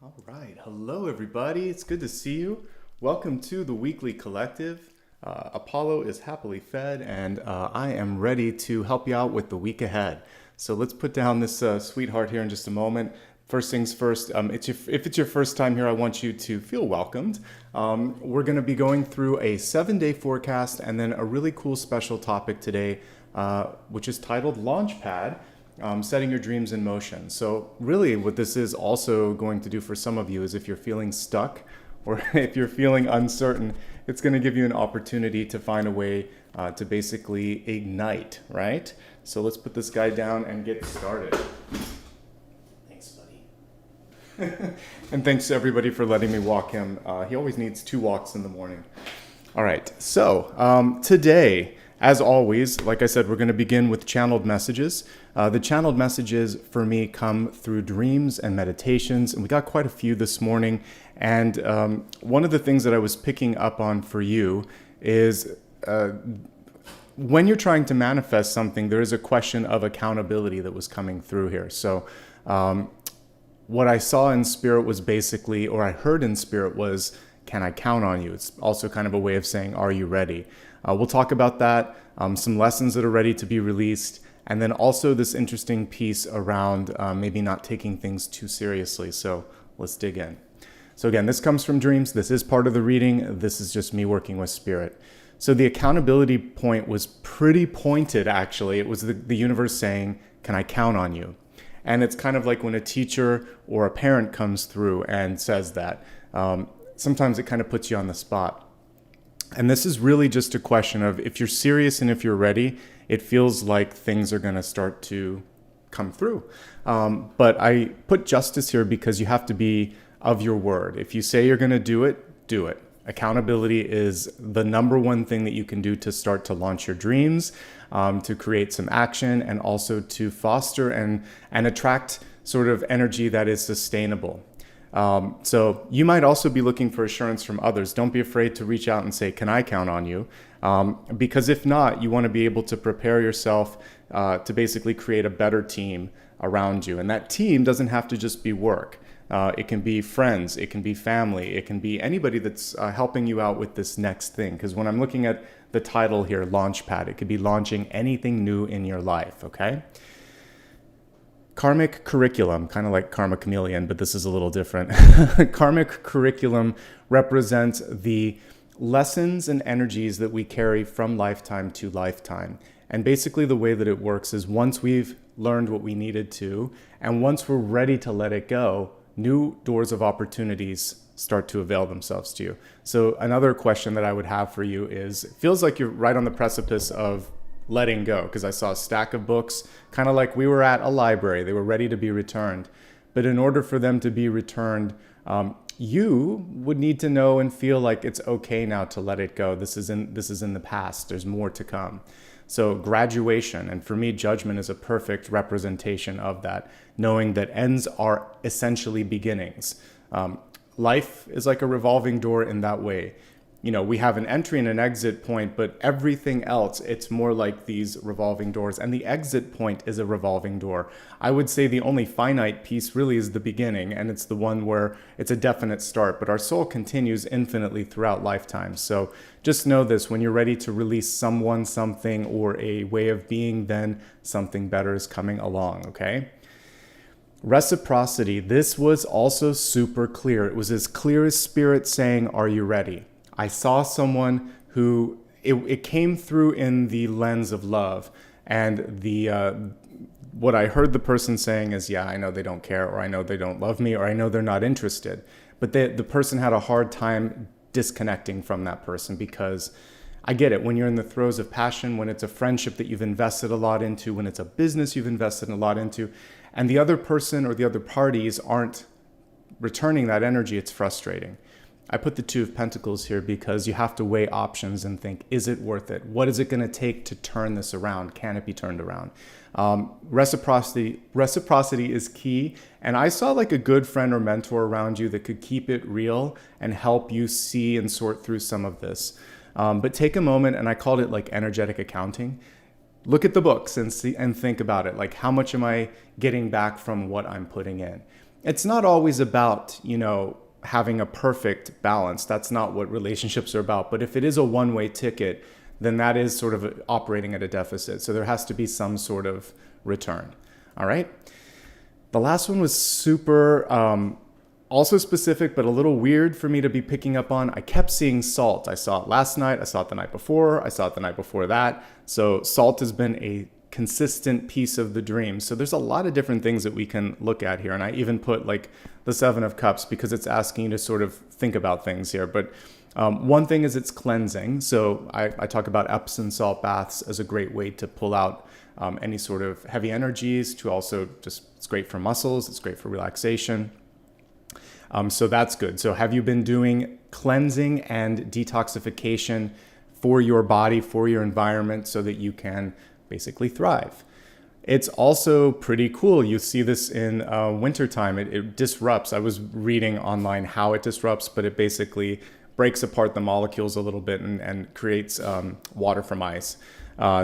All right. Hello, everybody. It's good to see you. Welcome to the Weekly Collective. Apollo is happily fed, and I am ready to help you out with the week ahead. So let's put down this sweetheart here in just a moment. First things first, if it's your first time here, I want you to feel welcomed. We're going to be going through a 7-day forecast and then a really cool special topic today, which is titled Launchpad. Setting your dreams in motion. So really what this is also going to do for some of you is if you're feeling stuck or if you're feeling uncertain, it's going to give you an opportunity to find a way to basically ignite, right? So let's put this guy down and get started. Thanks, buddy. And thanks to everybody for letting me walk him. He always needs 2 walks in the morning. All right, so today, as always, like I said, we're going to begin with channeled messages. The channeled messages for me come through dreams and meditations, and we got quite a few this morning. And one of the things that I was picking up on for you is when you're trying to manifest something, there is a question of accountability that was coming through here. So what I saw in spirit was basically, or I heard in spirit was, can I count on you? It's also kind of a way of saying, are you ready? We'll talk about that, some lessons that are ready to be released, and then also this interesting piece around maybe not taking things too seriously. So let's dig in. So again, this comes from dreams. This is part of the reading. This is just me working with spirit. So the accountability point was pretty pointed, actually. It was the universe saying, can I count on you? And it's kind of like when a teacher or a parent comes through and says that. Sometimes it kind of puts you on the spot. And this is really just a question of if you're serious and if you're ready, it feels like things are going to start to come through. But I put justice here because you have to be of your word. If you say you're going to do it, do it. Accountability is the number one thing that you can do to start to launch your dreams, to create some action, and also to foster and attract sort of energy that is sustainable. So you might also be looking for assurance from others. Don't be afraid to reach out and say, can I count on you? Because if not, you want to be able to prepare yourself to basically create a better team around you. And that team doesn't have to just be work. It can be friends, it can be family, it can be anybody that's helping you out with this next thing. Because when I'm looking at the title here, Launchpad, it could be launching anything new in your life, okay? Karmic curriculum, kind of like Karma Chameleon, but this is a little different. Karmic curriculum represents the lessons and energies that we carry from lifetime to lifetime. And basically the way that it works is once we've learned what we needed to, and once we're ready to let it go, new doors of opportunities start to avail themselves to you. So another question that I would have for you is, it feels like you're right on the precipice of letting go, because I saw a stack of books, kind of like we were at a library. They were ready to be returned. But in order for them to be returned, you would need to know and feel like it's okay now to let it go. This is in the past. There's more to come. So graduation, and for me, judgment is a perfect representation of that, knowing that ends are essentially beginnings. Life is like a revolving door in that way. You know, we have an entry and an exit point, but everything else, it's more like these revolving doors. And the exit point is a revolving door. I would say the only finite piece really is the beginning, and it's the one where it's a definite start. But our soul continues infinitely throughout lifetimes. So just know this, when you're ready to release someone, something, or a way of being, then something better is coming along, okay? Reciprocity, this was also super clear. It was as clear as spirit saying, are you ready? I saw someone who, it came through in the lens of love, and what I heard the person saying is, yeah, I know they don't care, or I know they don't love me, or I know they're not interested. But the person had a hard time disconnecting from that person, because I get it, when you're in the throes of passion, when it's a friendship that you've invested a lot into, when it's a business you've invested a lot into, and the other person or the other parties aren't returning that energy, it's frustrating. I put the 2 of Pentacles here because you have to weigh options and think, is it worth it? What is it going to take to turn this around? Can it be turned around? Reciprocity is key. And I saw like a good friend or mentor around you that could keep it real and help you see and sort through some of this. But take a moment, and I called it like energetic accounting. Look at the books and see and think about it. Like, how much am I getting back from what I'm putting in? it's not always about, you know, having a perfect balance. That's not what relationships are about. But if it is a one-way ticket, then that is sort of operating at a deficit. So there has to be some sort of return. All right. The last one was super, also specific, but a little weird for me to be picking up on. I kept seeing salt. I saw it last night. I saw it the night before. I saw it the night before that. So salt has been a consistent piece of the dream. So there's a lot of different things that we can look at here. And I even put like the Seven of Cups because it's asking you to sort of think about things here. But one thing is it's cleansing. So I talk about Epsom salt baths as a great way to pull out any sort of heavy energies, to also just, it's great for muscles. It's great for relaxation. So that's good. So have you been doing cleansing and detoxification for your body, for your environment, so that you can basically thrive? It's also pretty cool. You see this in wintertime. It disrupts. I was reading online how it disrupts, but it basically breaks apart the molecules a little bit and creates water from ice.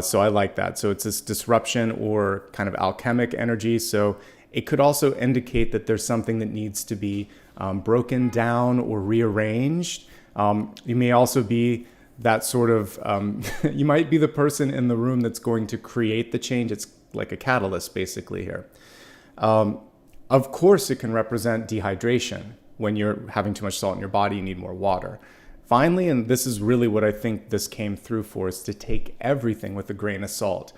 So I like that. So it's this disruption or kind of alchemic energy. So it could also indicate that there's something that needs to be broken down or rearranged. You may also be that sort of, you might be the person in the room that's going to create the change. It's like a catalyst basically here. Of course, it can represent dehydration. When you're having too much salt in your body, you need more water. Finally, and this is really what I think this came through for, is to take everything with a grain of salt.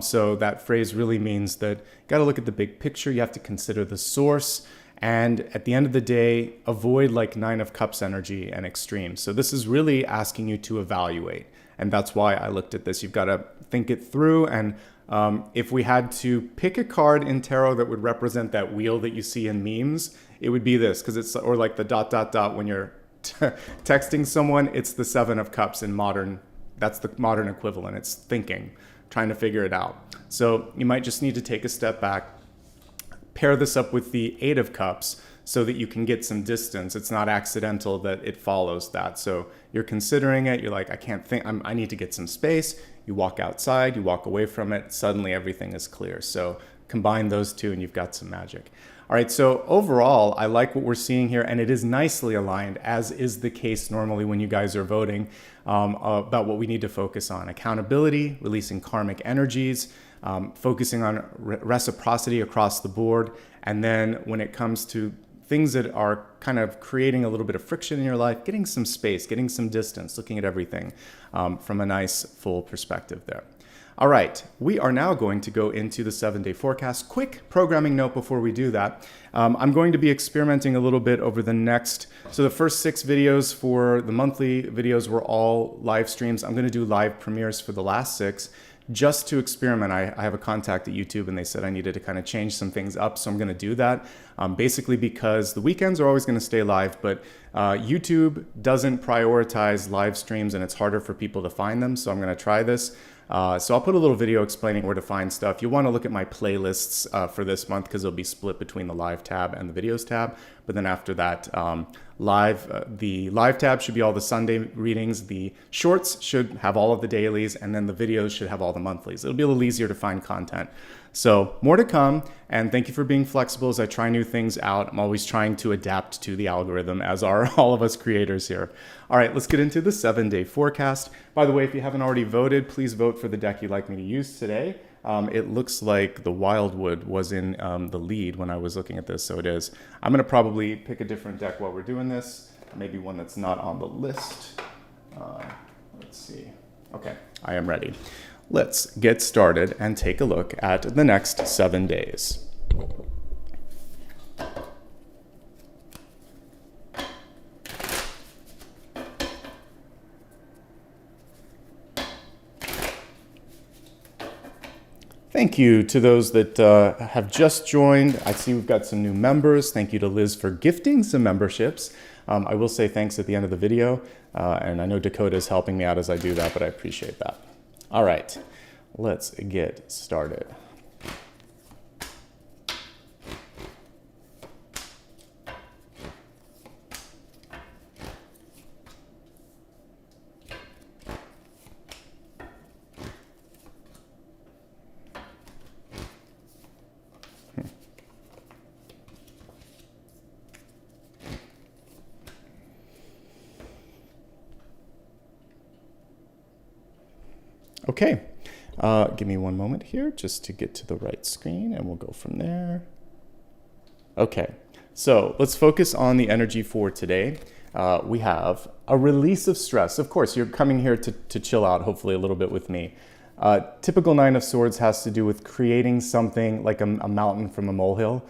So that phrase really means that you got to look at the big picture. You have to consider the source. And at the end of the day, avoid like Nine of Cups energy and extremes. So this is really asking you to evaluate. And that's why I looked at this. You've got to think it through. And if we had to pick a card in tarot that would represent that wheel that you see in memes, it would be this, because it's, or like the ... when you're texting someone, it's the Seven of Cups in modern. That's the modern equivalent. It's thinking, trying to figure it out. So you might just need to take a step back, pair this up with the Eight of Cups so that you can get some distance. It's not accidental that it follows that. So you're considering it. You're like, I can't think. I need to get some space. You walk outside. You walk away from it. Suddenly everything is clear. So combine those two and you've got some magic. All right, so overall, I like what we're seeing here, and it is nicely aligned, as is the case normally when you guys are voting, about what we need to focus on. Accountability, releasing karmic energies, focusing on reciprocity across the board, and then when it comes to things that are kind of creating a little bit of friction in your life, getting some space, getting some distance, looking at everything from a nice full perspective there. All right, we are now going to go into the 7-day forecast. Quick programming note before we do that. I'm going to be experimenting a little bit over the next, so the first 6 videos for the monthly videos were all live streams. I'm going to do live premieres for the last 6 just to experiment. I have a contact at YouTube and they said I needed to kind of change some things up, so I'm going to do that. Basically because the weekends are always going to stay live, but YouTube doesn't prioritize live streams and it's harder for people to find them, so I'm going to try this. So I'll put a little video explaining where to find stuff. You'll want to look at my playlists for this month because they'll be split between the live tab and the videos tab. But then after that, the live tab should be all the Sunday readings. The shorts should have all of the dailies, and then the videos should have all the monthlies. It'll be a little easier to find content. So more to come, and thank you for being flexible as I try new things out. I'm always trying to adapt to the algorithm, as are all of us creators here. All right, let's get into the 7-day forecast. By the way, if you haven't already voted, please vote for the deck you'd like me to use today. It looks like the Wildwood was in the lead when I was looking at this, so it is. I'm going to probably pick a different deck while we're doing this, maybe one that's not on the list. Let's see. Okay, I am ready. Let's get started and take a look at the next 7 days. Thank you to those that have just joined. I see we've got some new members. Thank you to Liz for gifting some memberships. I will say thanks at the end of the video, and I know Dakota is helping me out as I do that, but I appreciate that. All right, let's get started. Okay, give me one moment here just to get to the right screen and we'll go from there. Okay, so let's focus on the energy for today. We have a release of stress. Of course, you're coming here to chill out, hopefully a little bit with me. Typical Nine of Swords has to do with creating something like a mountain from a molehill,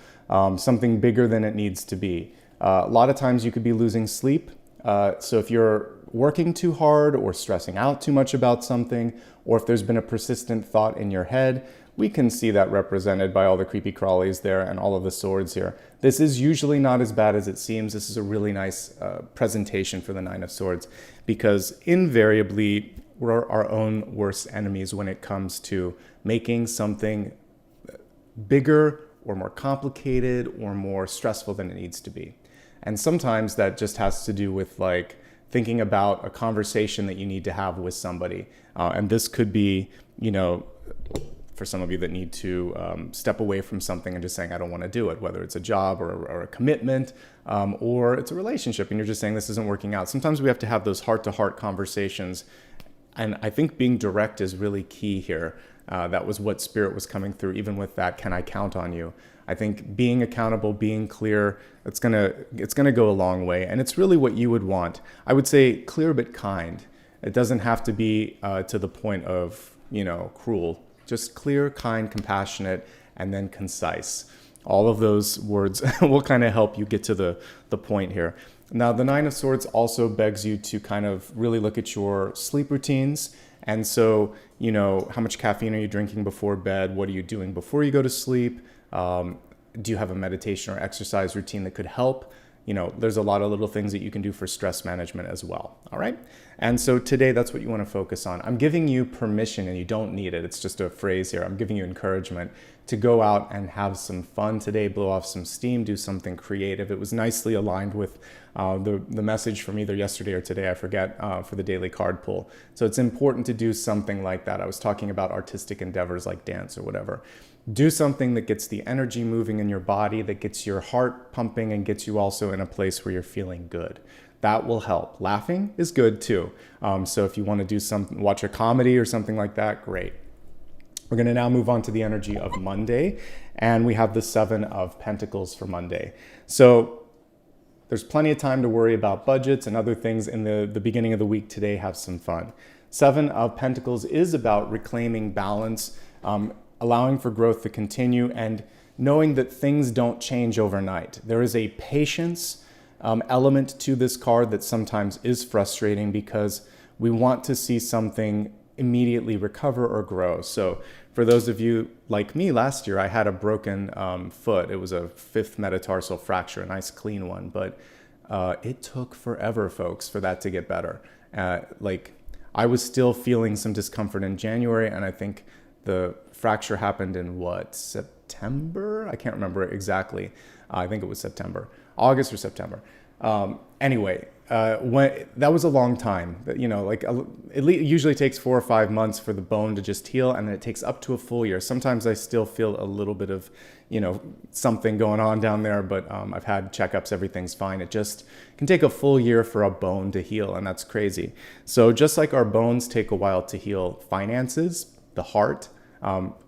something bigger than it needs to be. A lot of times you could be losing sleep. So if you're working too hard or stressing out too much about something, or if there's been a persistent thought in your head, we can see that represented by all the creepy crawlies there and all of the swords here. This is usually not as bad as it seems. This is a really nice presentation for the Nine of Swords, because invariably we're our own worst enemies when it comes to making something bigger or more complicated or more stressful than it needs to be. And sometimes that just has to do with like thinking about a conversation that you need to have with somebody. And this could be, you know, for some of you that need to step away from something and just saying, I don't want to do it, whether it's a job or a commitment, or it's a relationship and you're just saying this isn't working out. Sometimes we have to have those heart-to-heart conversations. And I think being direct is really key here. That was what Spirit was coming through. Even with that, can I count on you? I think being accountable, being clear, it's gonna go a long way. And it's really what you would want. I would say clear but kind. It doesn't have to be to the point of, you know, cruel. Just clear, kind, compassionate, and then concise. All of those words will kind of help you get to the point here. Now, the Nine of Swords also begs you to kind of really look at your sleep routines. And so, you know, how much caffeine are you drinking before bed? What are you doing before you go to sleep? Do you have a meditation or exercise routine that could help? You know, there's a lot of little things that you can do for stress management as well. All right. And so today, that's what you want to focus on. I'm giving you permission, and you don't need it. It's just a phrase here. I'm giving you encouragement to go out and have some fun today, blow off some steam, do something creative. It was nicely aligned with the message from either yesterday or today, I forget, for the daily card pull. So it's important to do something like that. I was talking about artistic endeavors like dance or whatever. Do something that gets the energy moving in your body, that gets your heart pumping and gets you also in a place where you're feeling good. That will help. Laughing is good too. So if you want to do something, watch a comedy or something like that, great. We're going to now move on to the energy of Monday, and we have the Seven of Pentacles for Monday. So there's plenty of time to worry about budgets and other things in the beginning of the week today. Have some fun. Seven of Pentacles is about reclaiming balance, allowing for growth to continue, and knowing that things don't change overnight. There is a patience element to this card that sometimes is frustrating because we want to see something immediately recover or grow. So for those of you like me, last year I had a broken foot. It was a 5th metatarsal fracture, a nice clean one, but it took forever, folks, for that to get better. Like I was still feeling some discomfort in January, and I think the fracture happened in what, September? I can't remember exactly. I think it was September, August or September. Anyway, when that was a long time. You know, like it usually takes 4 or 5 months for the bone to just heal, and then it takes up to a full year. Sometimes I still feel a little bit of, you know, something going on down there, but I've had checkups, everything's fine. It just can take a full year for a bone to heal, and that's crazy. So just like our bones take a while to heal, finances, the heart,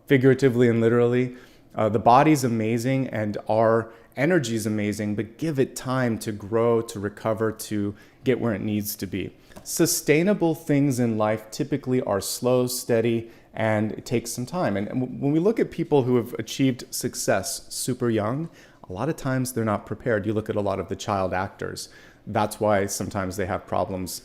figuratively and literally, the body's amazing and our energy is amazing, but give it time to grow, to recover, to get where it needs to be. Sustainable things in life typically are slow, steady, and it takes some time. And when we look at people who have achieved success super young, a lot of times they're not prepared. You look at a lot of the child actors. That's why sometimes they have problems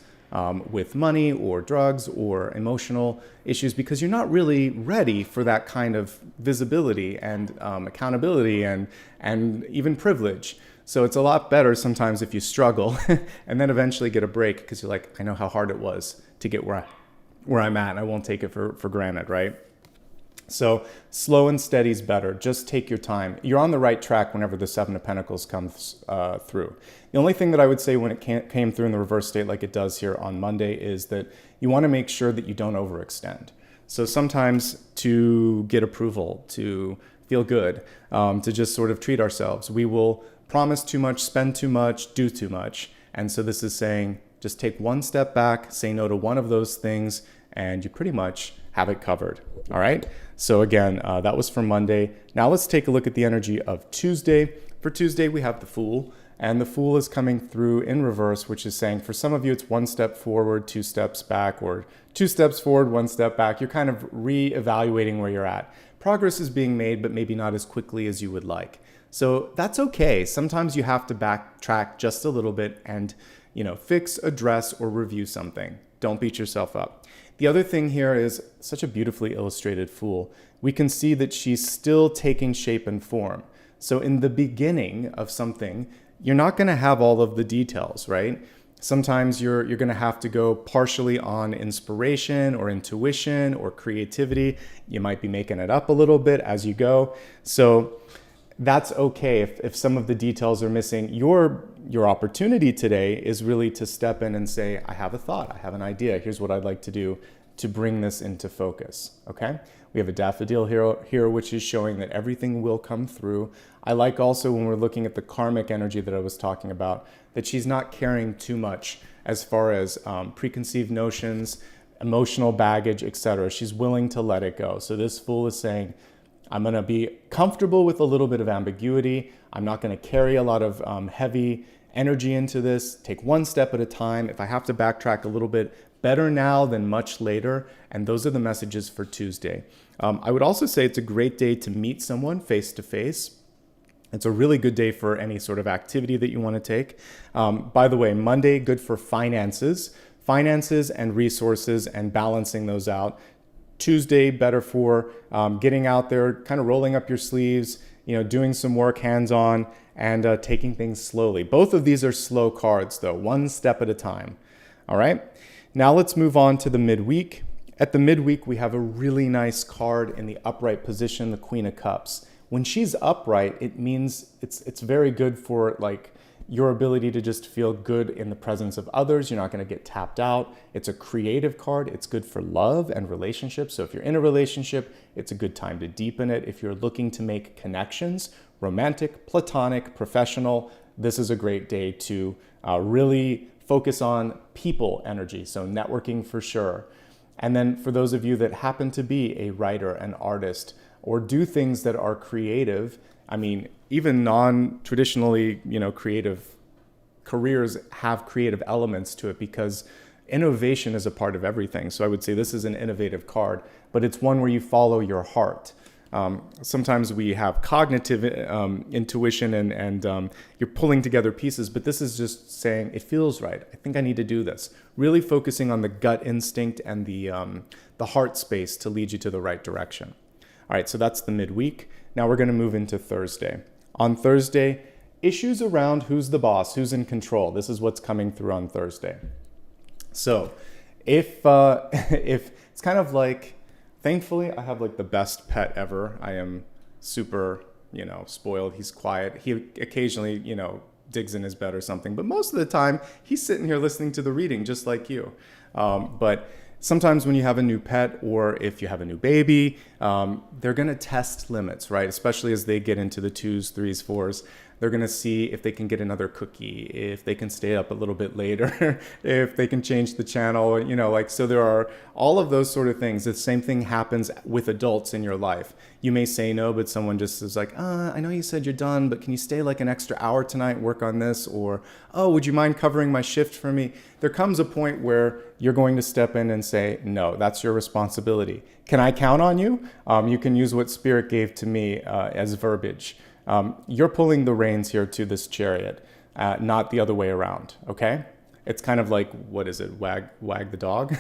with money or drugs or emotional issues, because you're not really ready for that kind of visibility and accountability and even privilege. So it's a lot better sometimes if you struggle and then eventually get a break, because you're like, I know how hard it was to get where I'm at, and I won't take it for granted, right? So slow and steady is better. Just take your time. You're on the right track whenever the Seven of Pentacles comes through. The only thing that I would say when it came through in the reverse state like it does here on Monday is that you want to make sure that you don't overextend. So sometimes to get approval, to feel good, to just sort of treat ourselves, we will promise too much, spend too much, do too much. And so this is saying just take one step back, say no to one of those things, and you pretty much have it covered. All right. So again, that was for Monday. Now let's take a look at the energy of Tuesday. For Tuesday, we have the Fool, and the Fool is coming through in reverse, which is saying for some of you, it's 1 step forward, 2 steps back, or 2 steps forward, 1 step back. You're kind of re-evaluating where you're at. Progress is being made, but maybe not as quickly as you would like. So that's okay. Sometimes you have to backtrack just a little bit and, fix, address, or review something. Don't beat yourself up. The other thing here is such a beautifully illustrated Fool. We can see that she's still taking shape and form. So in the beginning of something, you're not going to have all of the details, right? Sometimes you're going to have to go partially on inspiration or intuition or creativity. You might be making it up a little bit as you go. So that's okay if some of the details are missing. Your opportunity today is really to step in and say, I have a thought, I have an idea. Here's what I'd like to do to bring this into focus, okay? We have a daffodil here, which is showing that everything will come through. I like also when we're looking at the karmic energy that I was talking about, that she's not carrying too much as far as preconceived notions, emotional baggage, etc. She's willing to let it go. So this Fool is saying, I'm going to be comfortable with a little bit of ambiguity. I'm not going to carry a lot of heavy energy into this. Take 1 step at a time. If I have to backtrack a little bit, better now than much later. And those are the messages for Tuesday. I would also say it's a great day to meet someone face to face. It's a really good day for any sort of activity that you want to take. By the way, Monday, good for finances and resources and balancing those out. Tuesday, better for getting out there, kind of rolling up your sleeves, doing some work hands-on and taking things slowly. Both of these are slow cards though, 1 step at a time. All right. Now let's move on to the midweek. At the midweek, we have a really nice card in the upright position, the Queen of Cups. When she's upright, it means it's very good for like your ability to just feel good in the presence of others. You're not going to get tapped out. It's a creative card. It's good for love and relationships. So if you're in a relationship, it's a good time to deepen it. If you're looking to make connections, romantic, platonic, professional, this is a great day to really focus on people energy. So networking for sure. And then for those of you that happen to be a writer, an artist, or do things that are creative, I mean, even non-traditionally, creative careers have creative elements to it because innovation is a part of everything. So I would say this is an innovative card, but it's one where you follow your heart. Sometimes we have cognitive intuition and you're pulling together pieces, but this is just saying it feels right. I think I need to do this. Really focusing on the gut instinct and the heart space to lead you to the right direction. All right, so that's the midweek. Now we're going to move into Thursday. On Thursday, issues around who's the boss, who's in control. This is what's coming through on Thursday. So if it's kind of like, thankfully, I have like the best pet ever. I am super, spoiled. He's quiet. He occasionally, digs in his bed or something, but most of the time he's sitting here listening to the reading just like you. But sometimes when you have a new pet or if you have a new baby, they're going to test limits, right? Especially as they get into the 2s, 3s, 4s. They're going to see if they can get another cookie, if they can stay up a little bit later, if they can change the channel, so there are all of those sort of things. The same thing happens with adults in your life. You may say no, but someone just is like, I know you said you're done, but can you stay like an extra hour tonight and work on this? Or, oh, would you mind covering my shift for me? There comes a point where you're going to step in and say, no, that's your responsibility. Can I count on you? You can use what Spirit gave to me as verbiage. You're pulling the reins here to this chariot, not the other way around, okay? It's kind of like, what is it, wag the dog?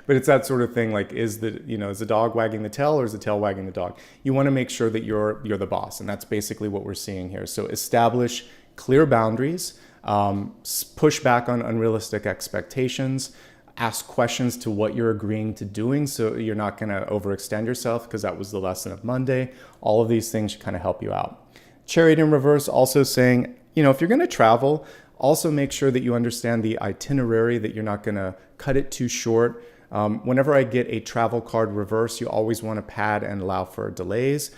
But it's that sort of thing, like is the dog wagging the tail or is the tail wagging the dog? You want to make sure that you're the boss, and that's basically what we're seeing here. So establish clear boundaries, push back on unrealistic expectations, ask questions to what you're agreeing to doing so you're not going to overextend yourself, because that was the lesson of Monday. All of these things should kind of help you out. Chariot in reverse also saying, if you're going to travel, also make sure that you understand the itinerary, that you're not going to cut it too short. Whenever I get a travel card reverse, you always want to pad and allow for delays.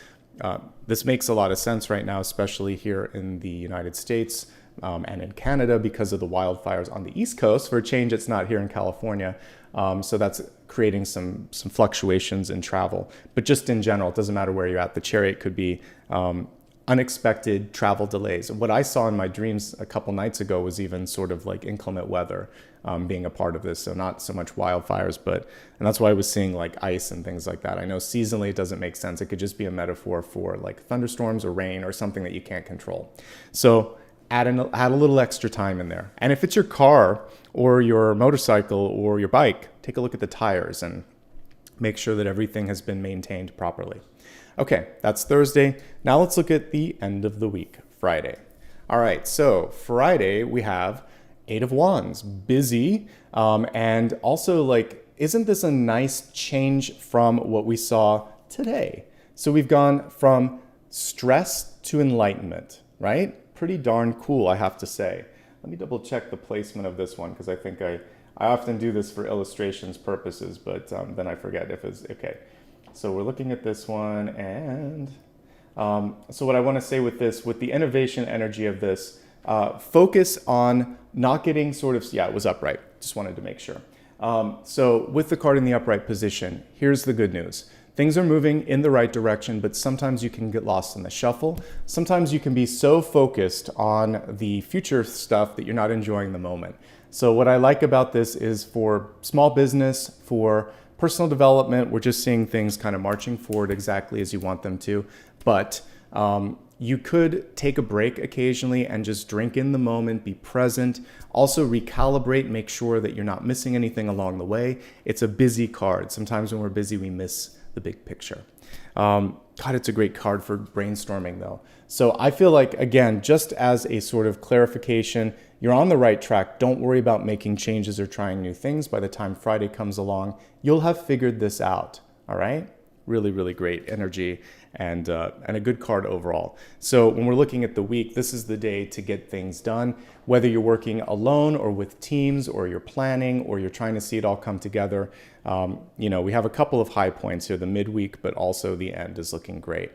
This makes a lot of sense right now, especially here in the United States. and in Canada because of the wildfires on the East Coast. For a change, it's not here in California. So that's creating some fluctuations in travel. But just in general, it doesn't matter where you're at. The chariot could be unexpected travel delays. What I saw in my dreams a couple nights ago was even sort of like inclement weather being a part of this. So not so much wildfires, and that's why I was seeing like ice and things like that. I know seasonally it doesn't make sense. It could just be a metaphor for like thunderstorms or rain or something that you can't control. So add a little extra time in there. And if it's your car or your motorcycle or your bike, take a look at the tires and make sure that everything has been maintained properly. Okay, that's Thursday. Now let's look at the end of the week, Friday. All right, so Friday we have Eight of Wands, busy, and also like, isn't this a nice change from what we saw today? So we've gone from stress to enlightenment, right? Pretty darn cool, I have to say. Let me double check the placement of this one because I think I often do this for illustrations purposes, but then I forget if it's okay. So we're looking at this one, and so what I want to say with this, with the innovation energy of this, focus on not getting sort of, yeah, it was upright. Just wanted to make sure. So with the card in the upright position, here's the good news. Things are moving in the right direction, but sometimes you can get lost in the shuffle. Sometimes you can be so focused on the future stuff that you're not enjoying the moment. So what I like about this is for small business, for personal development, we're just seeing things kind of marching forward exactly as you want them to. But you could take a break occasionally and just drink in the moment, be present. Also recalibrate, make sure that you're not missing anything along the way. It's a busy card. Sometimes when we're busy, we miss the big picture. God, it's a great card for brainstorming though. So I feel like, again, just as a sort of clarification, you're on the right track. Don't worry about making changes or trying new things. By the time Friday comes along, you'll have figured this out. All right? Really, really great energy and a good card overall. So when we're looking at the week, this is the day to get things done. Whether you're working alone or with teams, or you're planning, or you're trying to see it all come together. We have a couple of high points here, the midweek, but also the end is looking great.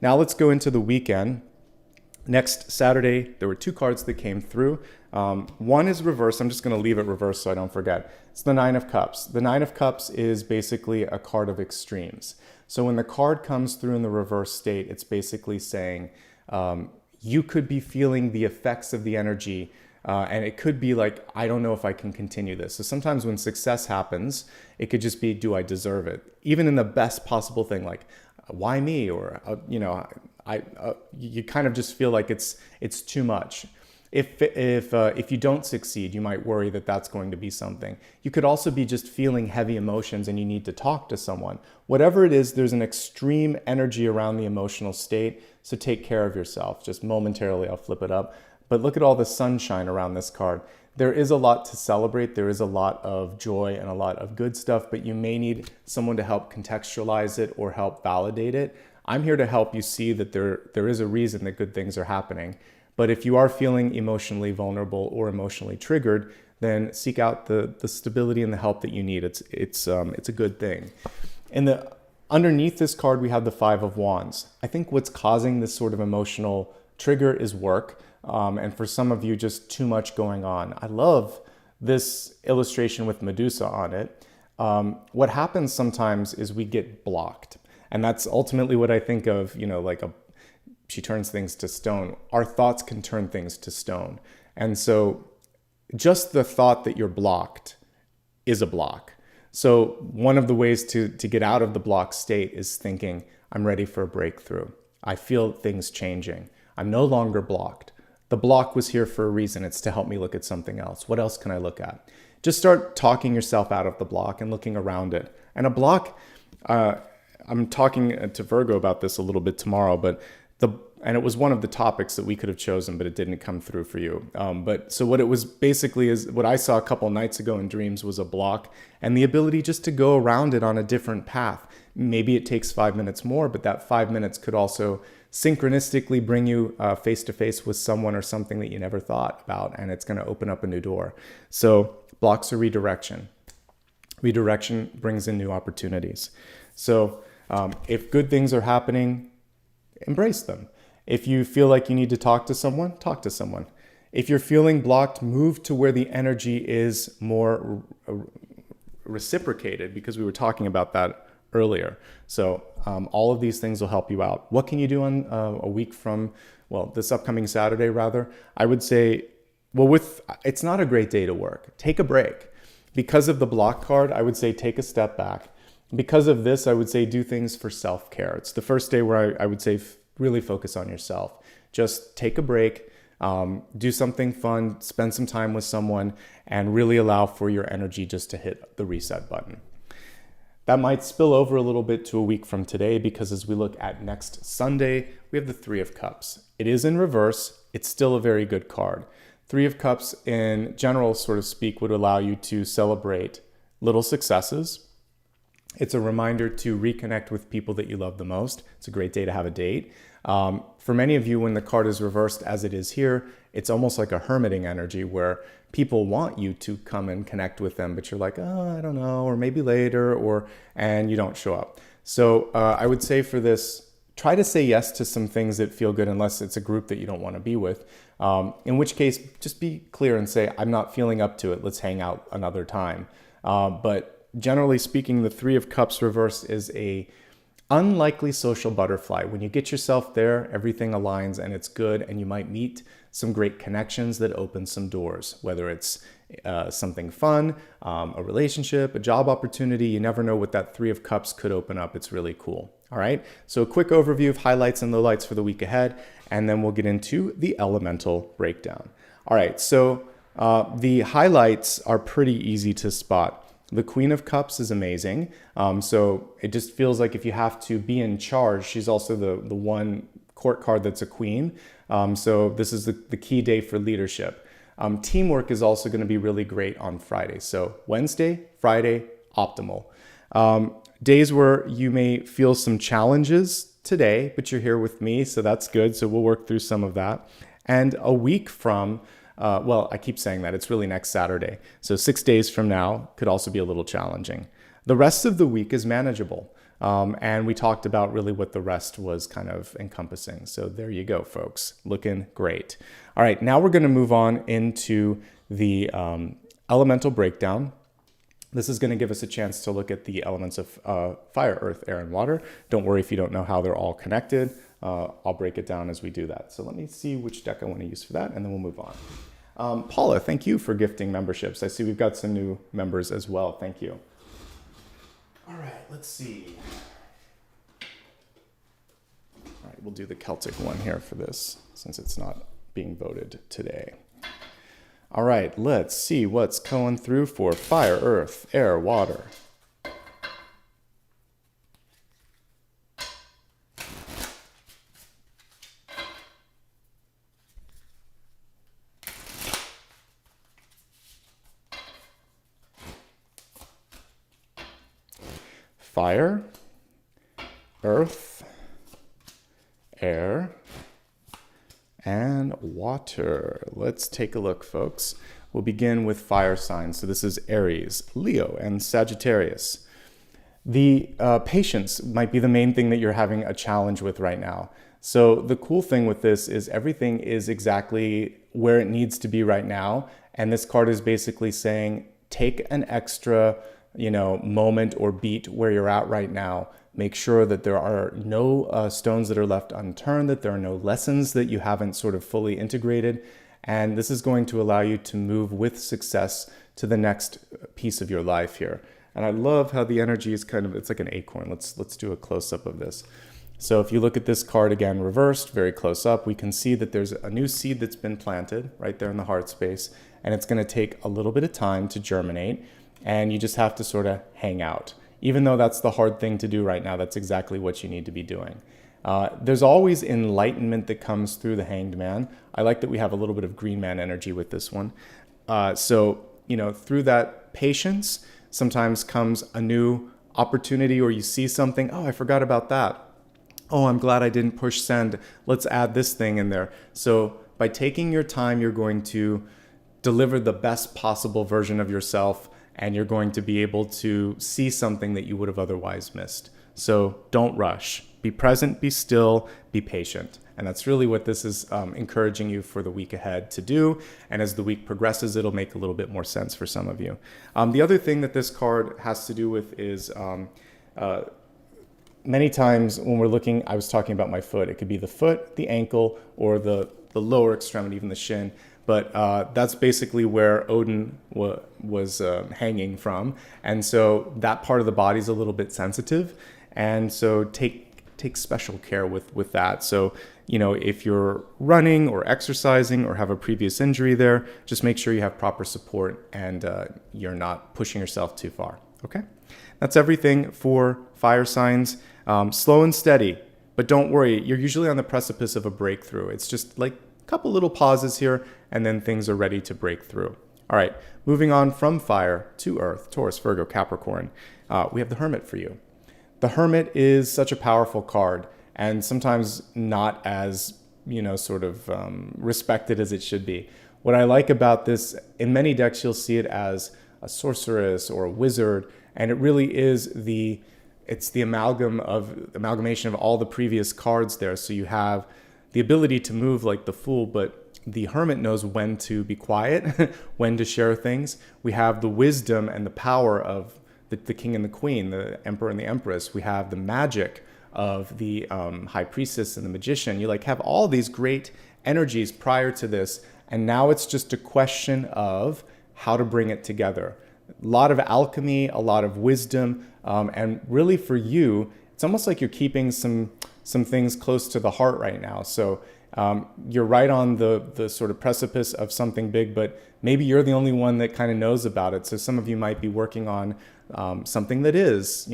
Now let's go into the weekend. Next Saturday, there were two cards that came through. One is reversed. I'm just going to leave it reversed so I don't forget. It's the Nine of Cups. The Nine of Cups is basically a card of extremes. So when the card comes through in the reverse state, it's basically saying you could be feeling the effects of the energy, and it could be like, I don't know if I can continue this. So sometimes when success happens, it could just be, do I deserve it? Even in the best possible thing, like, why me? Or, you kind of just feel like it's too much. If you don't succeed, you might worry that that's going to be something. You could also be just feeling heavy emotions and you need to talk to someone. Whatever it is, there's an extreme energy around the emotional state. So take care of yourself. Just momentarily, I'll flip it up. But look at all the sunshine around this card. There is a lot to celebrate. There is a lot of joy and a lot of good stuff, but you may need someone to help contextualize it or help validate it. I'm here to help you see that there is a reason that good things are happening. But if you are feeling emotionally vulnerable or emotionally triggered, then seek out the stability and the help that you need. It's a good thing. And underneath this card, we have the Five of Wands. I think what's causing this sort of emotional trigger is work. And for some of you, just too much going on. I love this illustration with Medusa on it. What happens sometimes is we get blocked. And that's ultimately what I think of, she turns things to stone. Our thoughts can turn things to stone. And so just the thought that you're blocked is a block. So one of the ways to get out of the block state is thinking, I'm ready for a breakthrough. I feel things changing. I'm no longer blocked. The block was here for a reason. It's to help me look at something else. What else can I look at? Just start talking yourself out of the block and looking around it. And a block, I'm talking to Virgo about this a little bit tomorrow, and it was one of the topics that we could have chosen, but it didn't come through for you. But so what it was basically is what I saw a couple nights ago in dreams was a block and the ability just to go around it on a different path. Maybe it takes 5 minutes more, but that 5 minutes could also synchronistically bring you face to face with someone or something that you never thought about, and it's going to open up a new door. So blocks are redirection. Redirection brings in new opportunities. So if good things are happening, embrace them. If you feel like you need to talk to someone, talk to someone. If you're feeling blocked, move to where the energy is more reciprocated, because we were talking about that earlier. So all of these things will help you out. What can you do on a week from, well, this upcoming Saturday rather? I would say, well, it's not a great day to work. Take a break. Because of the block card, I would say take a step back. Because of this, I would say do things for self-care. It's the first day where I would say really focus on yourself. Just take a break, do something fun, spend some time with someone, and really allow for your energy just to hit the reset button. That might spill over a little bit to a week from today, because as we look at next Sunday, we have the Three of Cups. It is in reverse. It's still a very good card. Three of Cups in general, sort of speak, would allow you to celebrate little successes. It's a reminder to reconnect with people that you love the most. It's a great day to have a date. For many of you, when the card is reversed as it is here, it's almost like a hermiting energy where people want you to come and connect with them, but you're like, oh, I don't know, or maybe later, and you don't show up. So I would say for this, try to say yes to some things that feel good, unless it's a group that you don't want to be with. In which case, just be clear and say, I'm not feeling up to it. Let's hang out another time. But generally speaking, the Three of Cups reversed is a unlikely social butterfly. When you get yourself there, everything aligns and it's good, and you might meet some great connections that open some doors, whether it's something fun, a relationship, a job opportunity. You never know what that Three of Cups could open up. It's really cool. All right, so a quick overview of highlights and lowlights for the week ahead, and then we'll get into the elemental breakdown. All right, so the highlights are pretty easy to spot. The Queen of Cups is amazing. So it just feels like if you have to be in charge, she's also the one court card that's a queen. So this is the key day for leadership. Teamwork is also going to be really great on Friday. So Wednesday, Friday, optimal. Days where you may feel some challenges today, but you're here with me, so that's good. So we'll work through some of that. And a week from, well, I keep saying that, it's really next Saturday. So 6 days from now could also be a little challenging. The rest of the week is manageable. And we talked about really what the rest was kind of encompassing. So there you go, folks. Looking great. All right, now we're going to move on into the elemental breakdown. This is going to give us a chance to look at the elements of fire, earth, air, and water. Don't worry if you don't know how they're all connected. I'll break it down as we do that. So let me see which deck I want to use for that, and then we'll move on. Paula, thank you for gifting memberships. I see we've got some new members as well. Thank you. All right, let's see. All right, we'll do the Celtic one here for this, since it's not being voted today. All right, let's see what's going through for fire, earth, air, water. Fire, earth, air, and water. Let's take a look, folks. We'll begin with fire signs. So this is Aries, Leo, and Sagittarius. The patience might be the main thing that you're having a challenge with right now. So the cool thing with this is everything is exactly where it needs to be right now. And this card is basically saying, take an extra moment or beat where you're at right now. Make sure that there are no stones that are left unturned, that there are no lessons that you haven't sort of fully integrated. And this is going to allow you to move with success to the next piece of your life here. And I love how the energy is it's like an acorn. Let's do a close-up of this. So if you look at this card again, reversed, very close up, we can see that there's a new seed that's been planted right there in the heart space. And it's going to take a little bit of time to germinate. And you just have to sort of hang out. Even though that's the hard thing to do right now, that's exactly what you need to be doing. There's always enlightenment that comes through the Hanged Man. I like that we have a little bit of Green Man energy with this one. So through that patience, sometimes comes a new opportunity, or you see something, oh, I forgot about that. Oh, I'm glad I didn't push send. Let's add this thing in there. So by taking your time, you're going to deliver the best possible version of yourself, and you're going to be able to see something that you would have otherwise missed. So don't rush. Be present, be still, be patient. And that's really what this is encouraging you for the week ahead to do. And as the week progresses, it'll make a little bit more sense for some of you. The other thing that this card has to do with is many times when we're looking, I was talking about my foot. It could be the foot, the ankle, or the lower extremity, even the shin. But that's basically where Odin was hanging from. And so that part of the body is a little bit sensitive. And so take special care with that. So, if you're running or exercising or have a previous injury there, just make sure you have proper support and you're not pushing yourself too far. Okay? That's everything for fire signs. Slow and steady, but don't worry. You're usually on the precipice of a breakthrough. It's just like a couple little pauses here, and then things are ready to break through. All right, moving on from fire to earth, Taurus, Virgo, Capricorn. We have the Hermit for you. The Hermit is such a powerful card, and sometimes not as, respected as it should be. What I like about this, in many decks, you'll see it as a sorceress or a wizard, and it really is it's the amalgamation of all the previous cards there. So you have the ability to move like the Fool, but the Hermit knows when to be quiet, when to share things. We have the wisdom and the power of the King and the Queen, the Emperor and the Empress. We have the magic of the High Priestess and the Magician. You have all these great energies prior to this, and now it's just a question of how to bring it together. A lot of alchemy, a lot of wisdom, and really for you, it's almost like you're keeping some things close to the heart right now. So you're right on the sort of precipice of something big, but maybe you're the only one that kind of knows about it. So some of you might be working on something that is,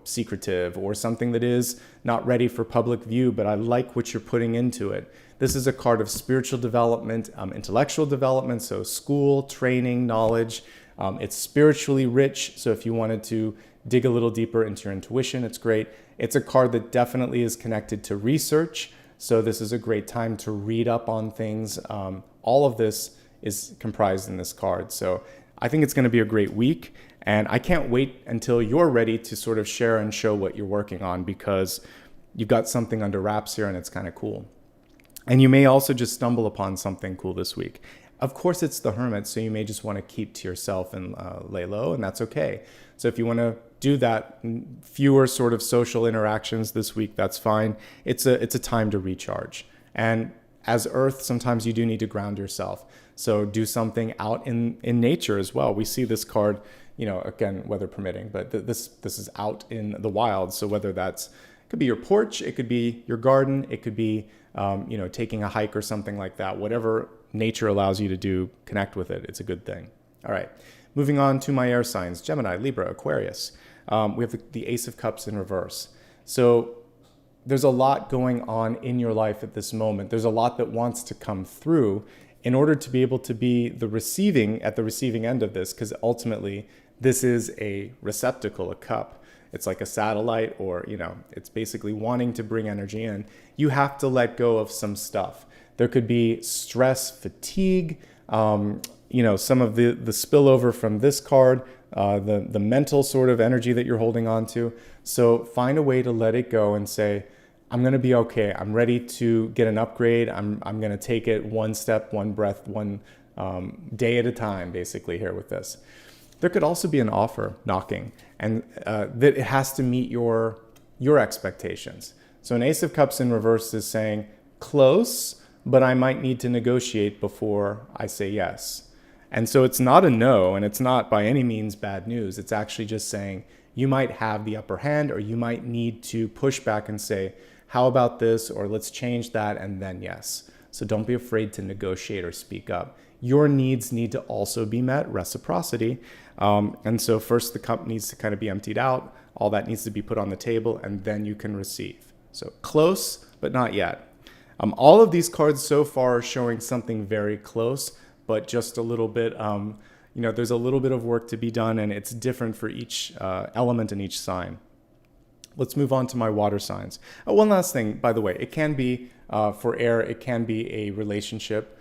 secretive, or something that is not ready for public view, but I like what you're putting into it. This is a card of spiritual development, intellectual development, so school, training, knowledge. It's spiritually rich, so if you wanted to dig a little deeper into your intuition, it's great. It's a card that definitely is connected to research, so this is a great time to read up on things. All of this is comprised in this card, so I think it's going to be a great week, and I can't wait until you're ready to sort of share and show what you're working on, because you've got something under wraps here and it's kind of cool. And you may also just stumble upon something cool this week. Of course, it's the Hermit, so you may just want to keep to yourself and lay low, and that's okay. So if you want to do that, fewer sort of social interactions this week, that's fine. It's a time to recharge. And as Earth, sometimes you do need to ground yourself. So do something out in nature as well. We see this card, again, weather permitting, but this is out in the wild. So whether it could be your porch, it could be your garden, it could be taking a hike or something like that. Whatever nature allows you to do, connect with it. It's a good thing. All right, moving on to my air signs, Gemini, Libra, Aquarius. We have the Ace of Cups in reverse. So there's a lot going on in your life at this moment. There's a lot that wants to come through in order to be able to be at the receiving end of this, because ultimately this is a receptacle, a cup. It's like a satellite, or, it's basically wanting to bring energy in. You have to let go of some stuff. There could be stress, fatigue, some of the spillover from this card, the mental sort of energy that you're holding on to. So find a way to let it go and say, I'm going to be okay. I'm ready to get an upgrade. I'm going to take it one step, one breath, one day at a time, basically, here with this. There could also be an offer knocking, and that it has to meet your expectations. So an Ace of Cups in reverse is saying, close, but I might need to negotiate before I say yes. And so it's not a no, and it's not by any means bad news. It's actually just saying you might have the upper hand, or you might need to push back and say, how about this, or let's change that, and then yes. So don't be afraid to negotiate or speak up. Your needs need to also be met, reciprocity. And so first the cup needs to kind of be emptied out. All that needs to be put on the table, and then you can receive. So close, but not yet. All of these cards so far are showing something very close, but just a little bit, there's a little bit of work to be done, and it's different for each element in each sign. Let's move on to my water signs. One last thing, by the way, it can be for air, it can be a relationship,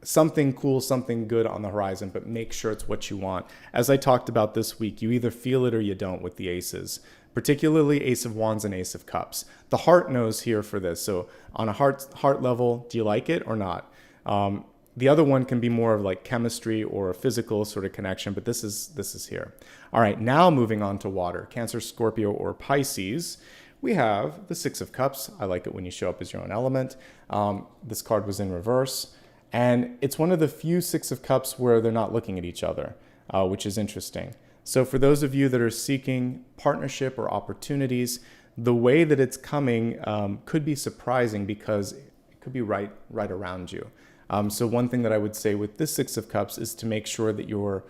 something cool, something good on the horizon, but make sure it's what you want. As I talked about this week, you either feel it or you don't with the aces. particularly Ace of Wands and Ace of Cups. The heart knows here for this. So on a heart level, do you like it or not? The other one can be more of like chemistry or a physical sort of connection, but this is here. All right, now moving on to water, Cancer, Scorpio, or Pisces. We have the Six of Cups. I like it when you show up as your own element. This card was in reverse, and it's one of the few Six of Cups where they're not looking at each other, which is interesting. So for those of you that are seeking partnership or opportunities, the way that it's coming could be surprising because it could be right around you. So one thing that I would say with this Six of Cups is to make sure that you're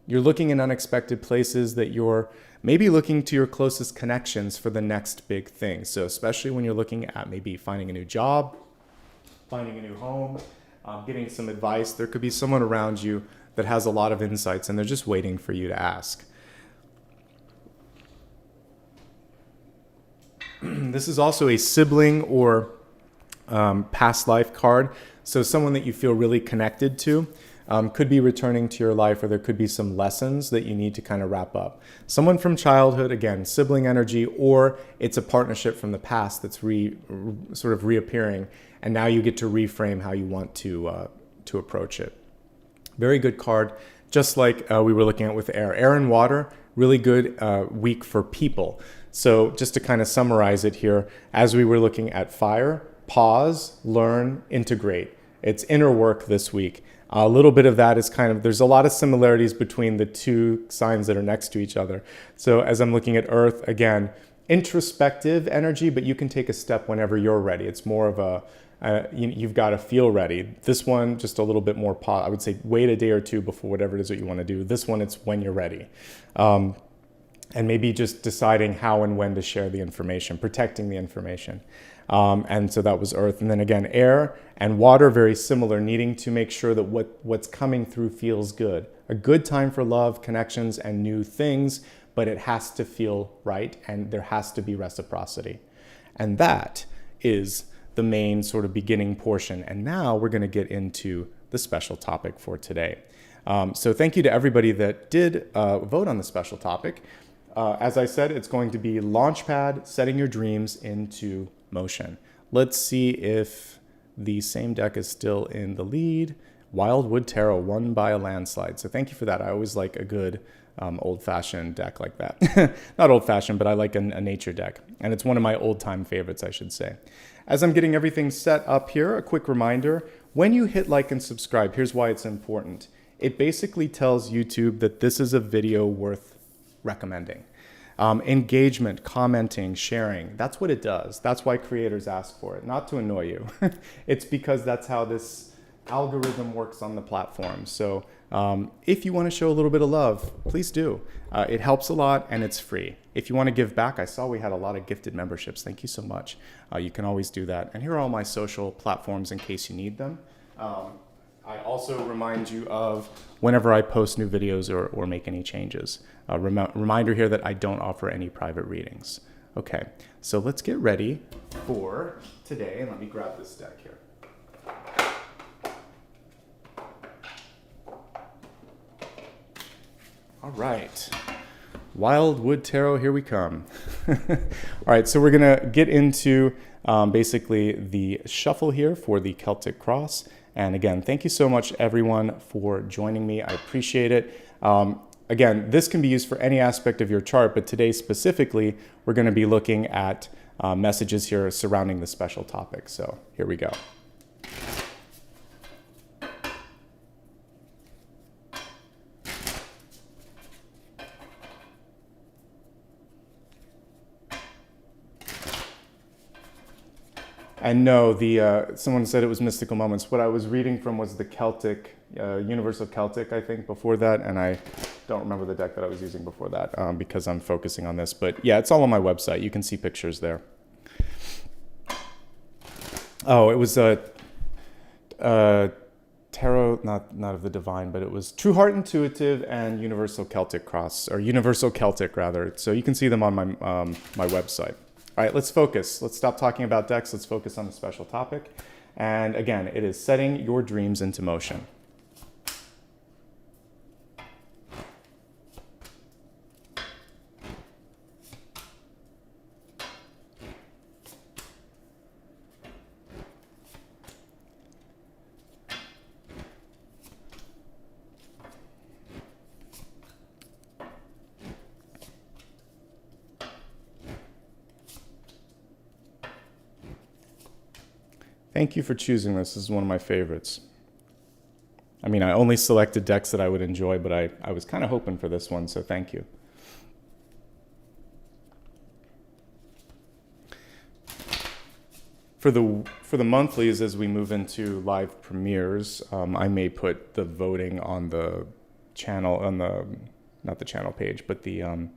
looking in unexpected places, that you're maybe looking to your closest connections for the next big thing. So especially when you're looking at maybe finding a new job, finding a new home, getting some advice, there could be someone around you that has a lot of insights and they're just waiting for you to ask. This is also a sibling or past life card. So someone that you feel really connected to could be returning to your life, or there could be some lessons that you need to kind of wrap up. Someone from childhood, again, sibling energy, or it's a partnership from the past that's sort of reappearing, and now you get to reframe how you want to approach it. Very good card, just like we were looking at with air. Air and water, really good week for people. So just to kind of summarize it here, as we were looking at fire, pause, learn, integrate. It's inner work this week. A little bit of that is there's a lot of similarities between the two signs that are next to each other. So as I'm looking at Earth, again, introspective energy, but you can take a step whenever you're ready. It's more of you've got to feel ready. This one, just a little bit more pause. I would say wait a day or two before whatever it is that you want to do. This one, it's when you're ready. And maybe just deciding how and when to share the information, protecting the information. And so that was Earth. And then again, air and water, very similar, needing to make sure that what's coming through feels good. A good time for love, connections, and new things, but it has to feel right and there has to be reciprocity. And that is the main sort of beginning portion. And now we're going to get into the special topic for today. So thank you to everybody that did vote on the special topic. As I said, it's going to be Launchpad, setting your dreams into motion. Let's see if the same deck is still in the lead. Wildwood Tarot won by a landslide. So thank you for that. I always like a good old-fashioned deck like that. Not old-fashioned, but I like a nature deck. And it's one of my old-time favorites, I should say. As I'm getting everything set up here, a quick reminder. When you hit like and subscribe, here's why it's important. It basically tells YouTube that this is a video worth recommending. Engagement, commenting, sharing, that's what it does. That's why creators ask for it, not to annoy you. It's because that's how this algorithm works on the platform. So if you want to show a little bit of love, please do. It helps a lot and it's free. If you want to give back, I saw we had a lot of gifted memberships. Thank you so much. You can always do that. And here are all my social platforms in case you need them. I also remind you of whenever I post new videos or make any changes. Reminder here that I don't offer any private readings. Okay, so let's get ready for today. And let me grab this deck here. All right, Wildwood Tarot, here we come. All right, so we're gonna get into basically the shuffle here for the Celtic Cross. And again, thank you so much everyone for joining me. I appreciate it. Again, this can be used for any aspect of your chart, but today specifically, we're gonna be looking at messages here surrounding the special topic. So here we go. And no, someone said it was mystical moments. What I was reading from was the Celtic, Universal Celtic, I think, before that. And I don't remember the deck that I was using before that because I'm focusing on this. But yeah, it's all on my website. You can see pictures there. Oh, it was Tarot, not of the Divine, but it was True Heart Intuitive and Universal Celtic Cross, or Universal Celtic rather. So you can see them on my website. All right, let's focus. Let's stop talking about decks. Let's focus on the special topic. And again, it is setting your dreams into motion. Thank you for choosing this. This is one of my favorites. I mean, I only selected decks that I would enjoy, but I was kind of hoping for this one, so thank you. For the monthlies, as we move into live premieres, I may put the voting on the channel, on the, not the channel page, but the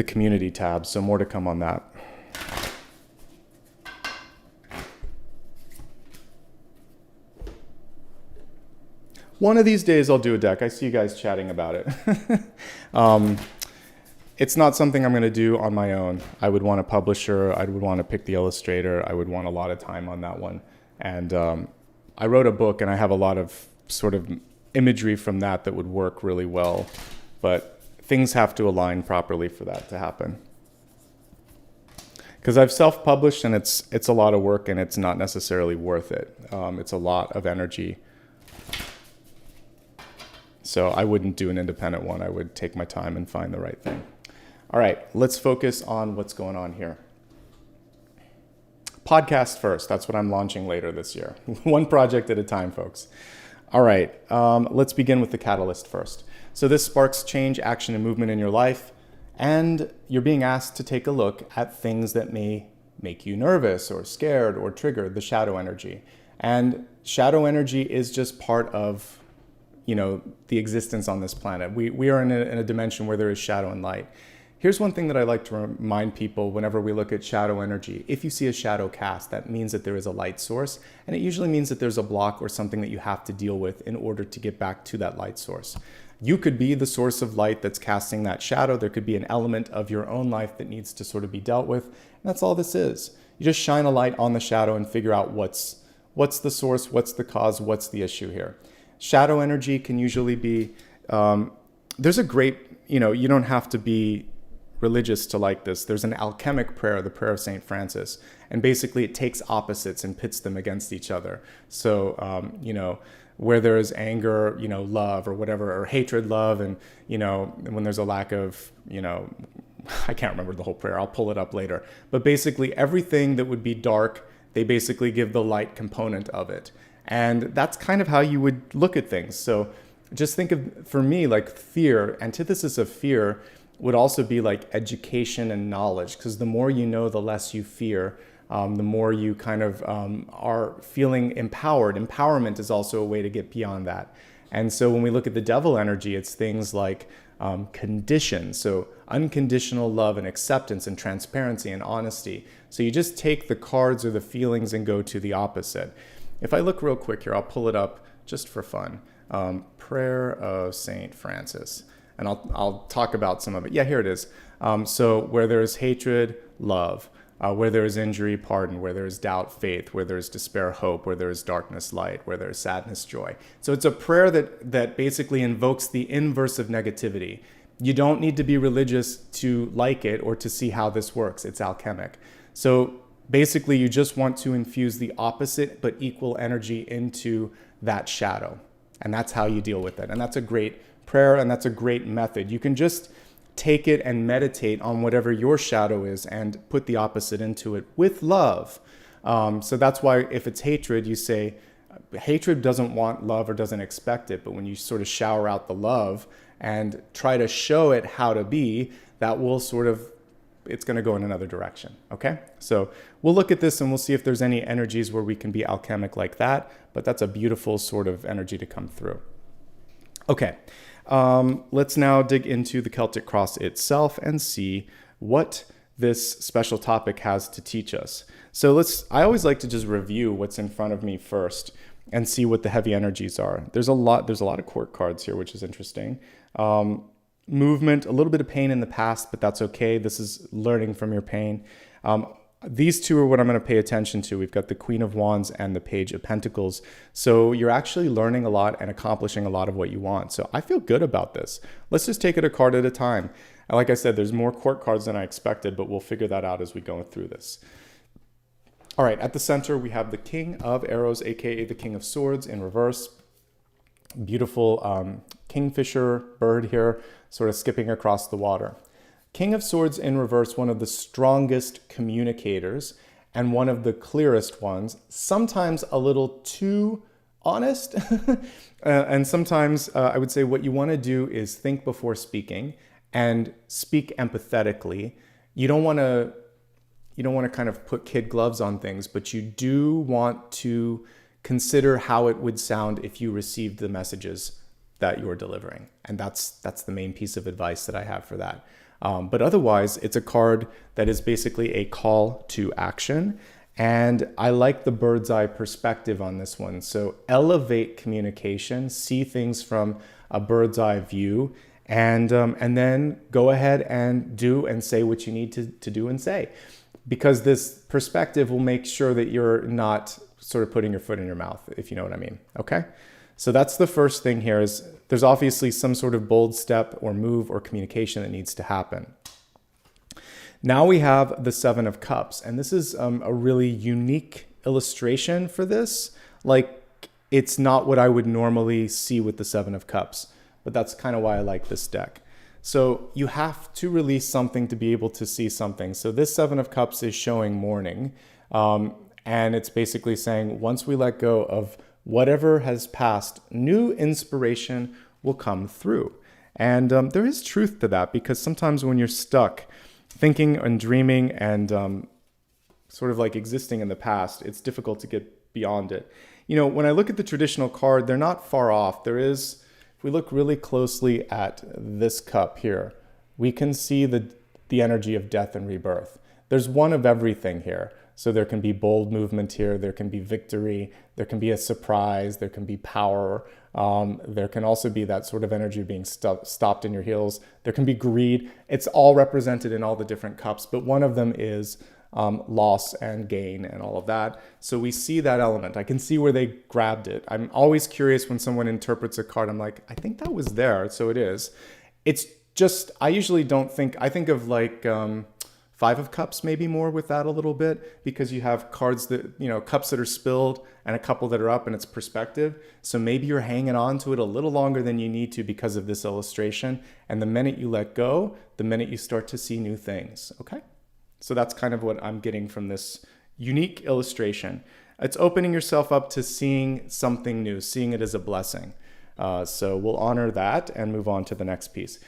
community tab, so more to come on that. One of these days I'll do a deck. I see you guys chatting about it. It's not something I'm going to do on my own. I would want a publisher. I would want to pick the illustrator. I would want a lot of time on that one. And I wrote a book, and I have a lot of sort of imagery from that would work really well. But things have to align properly for that to happen. Because I've self-published, and it's a lot of work, and it's not necessarily worth it. It's a lot of energy. So I wouldn't do an independent one. I would take my time and find the right thing. All right, let's focus on what's going on here. Podcast first. That's what I'm launching later this year. One project at a time, folks. All right, let's begin with the catalyst first. So this sparks change, action, and movement in your life, and you're being asked to take a look at things that may make you nervous or scared or triggered, the shadow energy. And shadow energy is just part of, you know, the existence on this planet. We are in a dimension where there is shadow and light. Here's one thing that I like to remind people whenever we look at shadow energy. If you see a shadow cast, that means that there is a light source, and it usually means that there's a block or something that you have to deal with in order to get back to that light source. You could be the source of light that's casting that shadow. There could be an element of your own life that needs to sort of be dealt with, and that's all this is. You just shine a light on the shadow and figure out what's the source, what's the cause, what's the issue here. Shadow energy can usually be, there's a great, you know, you don't have to be religious to like this. There's an alchemic prayer, the prayer of St. Francis, and basically it takes opposites and pits them against each other. So, you know, where there is anger, you know, love or whatever, or hatred, love, and, you know, when there's a lack of, you know, I can't remember the whole prayer, I'll pull it up later. But basically everything that would be dark, they basically give the light component of it. And that's kind of how you would look at things. So just think of, for me, like fear, antithesis of fear would also be like education and knowledge, because the more you know, the less you fear, the more you kind of are feeling empowered. Empowerment is also a way to get beyond that. And so when we look at the devil energy, it's things like conditions, so unconditional love and acceptance and transparency and honesty. So you just take the cards or the feelings and go to the opposite. If I look real quick here, I'll pull it up just for fun. Prayer of St. Francis. And I'll talk about some of it. Yeah, here it is. So where there is hatred, love. Where there is injury, pardon. Where there is doubt, faith. Where there is despair, hope. Where there is darkness, light. Where there is sadness, joy. So it's a prayer that basically invokes the inverse of negativity. You don't need to be religious to like it or to see how this works. It's alchemic. So basically you just want to infuse the opposite but equal energy into that shadow. And that's how you deal with it. And that's a great prayer, and that's a great method. You can just take it and meditate on whatever your shadow is and put the opposite into it with love. So that's why if it's hatred, you say, hatred doesn't want love or doesn't expect it, but when you sort of shower out the love and try to show it how to be, that will sort of, it's going to go in another direction. Okay. So we'll look at this and we'll see if there's any energies where we can be alchemic like that, but that's a beautiful sort of energy to come through. Okay. Let's now dig into the Celtic Cross itself and see what this special topic has to teach us. So I always like to just review what's in front of me first and see what the heavy energies are. There's a lot of court cards here, which is interesting. Movement, a little bit of pain in the past, but that's okay. This is learning from your pain. These two are what I'm going to pay attention to. We've got the Queen of Wands and the Page of Pentacles. So you're actually learning a lot and accomplishing a lot of what you want. So I feel good about this. Let's just take it a card at a time. And like I said, there's more court cards than I expected, but we'll figure that out as we go through this. All right, at the center, we have the King of Arrows, aka the King of Swords in reverse. Beautiful kingfisher bird here, sort of skipping across the water. King of Swords in reverse, one of the strongest communicators. and one of the clearest ones, sometimes a little too honest. And sometimes I would say what you want to do is think before speaking and speak empathetically. You don't want to kind of put kid gloves on things, but you do want to consider how it would sound if you received the messages that you're delivering. And that's the main piece of advice that I have for that. But otherwise, it's a card that is basically a call to action. And I like the bird's eye perspective on this one. So elevate communication, see things from a bird's eye view, and then go ahead and do and say what you need to do and say. Because this perspective will make sure that you're not sort of putting your foot in your mouth, if you know what I mean, okay? So that's the first thing here is there's obviously some sort of bold step or move or communication that needs to happen. Now we have the Seven of Cups, and this is a really unique illustration for this. Like, it's not what I would normally see with the Seven of Cups, but that's kind of why I like this deck. So you have to release something to be able to see something. So this Seven of Cups is showing mourning, and it's basically saying once we let go of whatever has passed, new inspiration will come through. And there is truth to that, because sometimes when you're stuck thinking and dreaming and sort of like existing in the past, it's difficult to get beyond it. You know, when I look at the traditional card, they're not far off. There is, if we look really closely at this cup here, we can see the energy of death and rebirth. There's one of everything here. So there can be bold movement here, there can be victory, there can be a surprise, there can be power, there can also be that sort of energy of being stopped in your heels, there can be greed. It's all represented in all the different cups, but one of them is loss and gain and all of that. So we see that element. I can see where they grabbed it. I'm always curious when someone interprets a card, I'm like, I think that was there, so it is. It's just, I usually don't think, I think of like, Five of Cups, maybe more with that a little bit, because you have cards that, you know, cups that are spilled and a couple that are up, and it's perspective. So maybe you're hanging on to it a little longer than you need to because of this illustration. And the minute you let go, the minute you start to see new things. Okay. So that's kind of what I'm getting from this unique illustration. It's opening yourself up to seeing something new, seeing it as a blessing. So we'll honor that and move on to the next piece.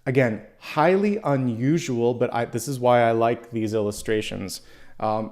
Again, highly unusual, but this is why I like these illustrations. I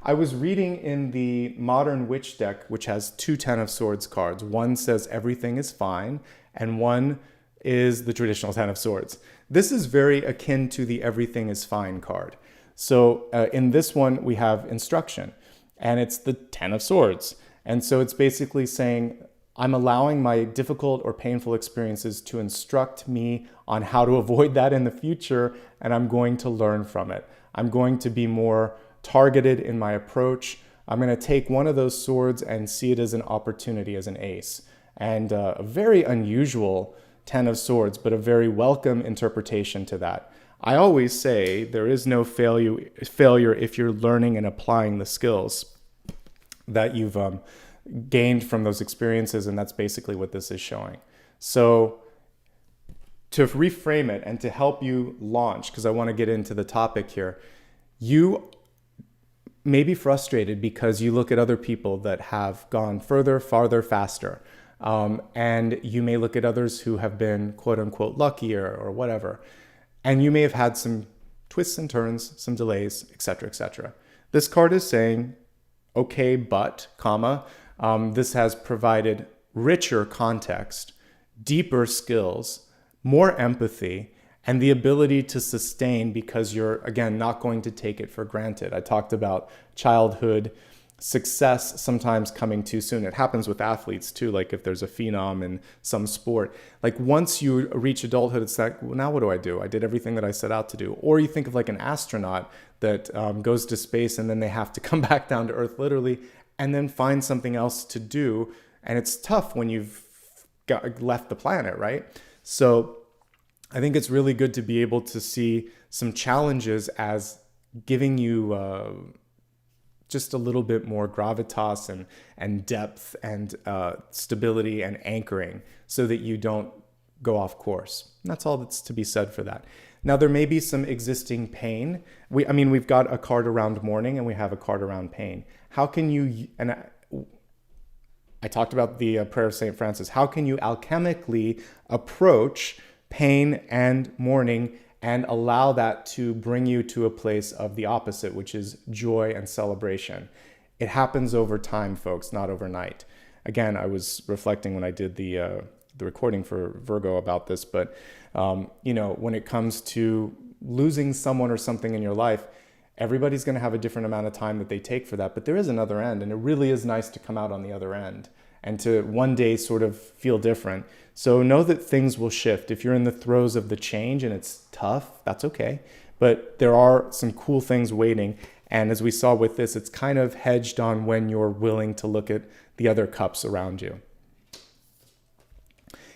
was reading in the Modern Witch deck, which has two Ten of Swords cards. One says everything is fine, and one is the traditional Ten of Swords. This is very akin to the everything is fine card. So in this one, we have instruction, and it's the Ten of Swords. And so it's basically saying, I'm allowing my difficult or painful experiences to instruct me on how to avoid that in the future, and I'm going to learn from it. I'm going to be more targeted in my approach. I'm going to take one of those swords and see it as an opportunity, as an ace. And a very unusual Ten of Swords, but a very welcome interpretation to that. I always say there is no failure if you're learning and applying the skills that you've gained from those experiences, and that's basically what this is showing. So to reframe it and to help you launch, because I want to get into the topic here, you may be frustrated because you look at other people that have gone further, farther, faster. And you may look at others who have been quote unquote luckier or whatever. And you may have had some twists and turns, some delays, etc., etc. This card is saying, okay, but, comma, this has provided richer context, deeper skills, more empathy, and the ability to sustain because you're, again, not going to take it for granted. I talked about childhood success sometimes coming too soon. It happens with athletes too, like if there's a phenom in some sport. Like once you reach adulthood, it's like, well, now what do? I did everything that I set out to do. Or you think of like an astronaut that goes to space and then they have to come back down to Earth literally and then find something else to do. And it's tough when you've left the planet, right? So I think it's really good to be able to see some challenges as giving you just a little bit more gravitas and depth and stability and anchoring so that you don't go off course. And that's all that's to be said for that. Now, there may be some existing pain. We've got a card around mourning and we have a card around pain. How can you, and I talked about the prayer of St. Francis, how can you alchemically approach pain and mourning and allow that to bring you to a place of the opposite, which is joy and celebration? It happens over time, folks, not overnight. Again, I was reflecting when I did the recording for Virgo about this, but when it comes to losing someone or something in your life, everybody's going to have a different amount of time that they take for that, but there is another end, and it really is nice to come out on the other end and to one day sort of feel different. So know that things will shift. If you're in the throes of the change and it's tough, that's okay, but there are some cool things waiting. And as we saw with this, it's kind of hedged on when you're willing to look at the other cups around you.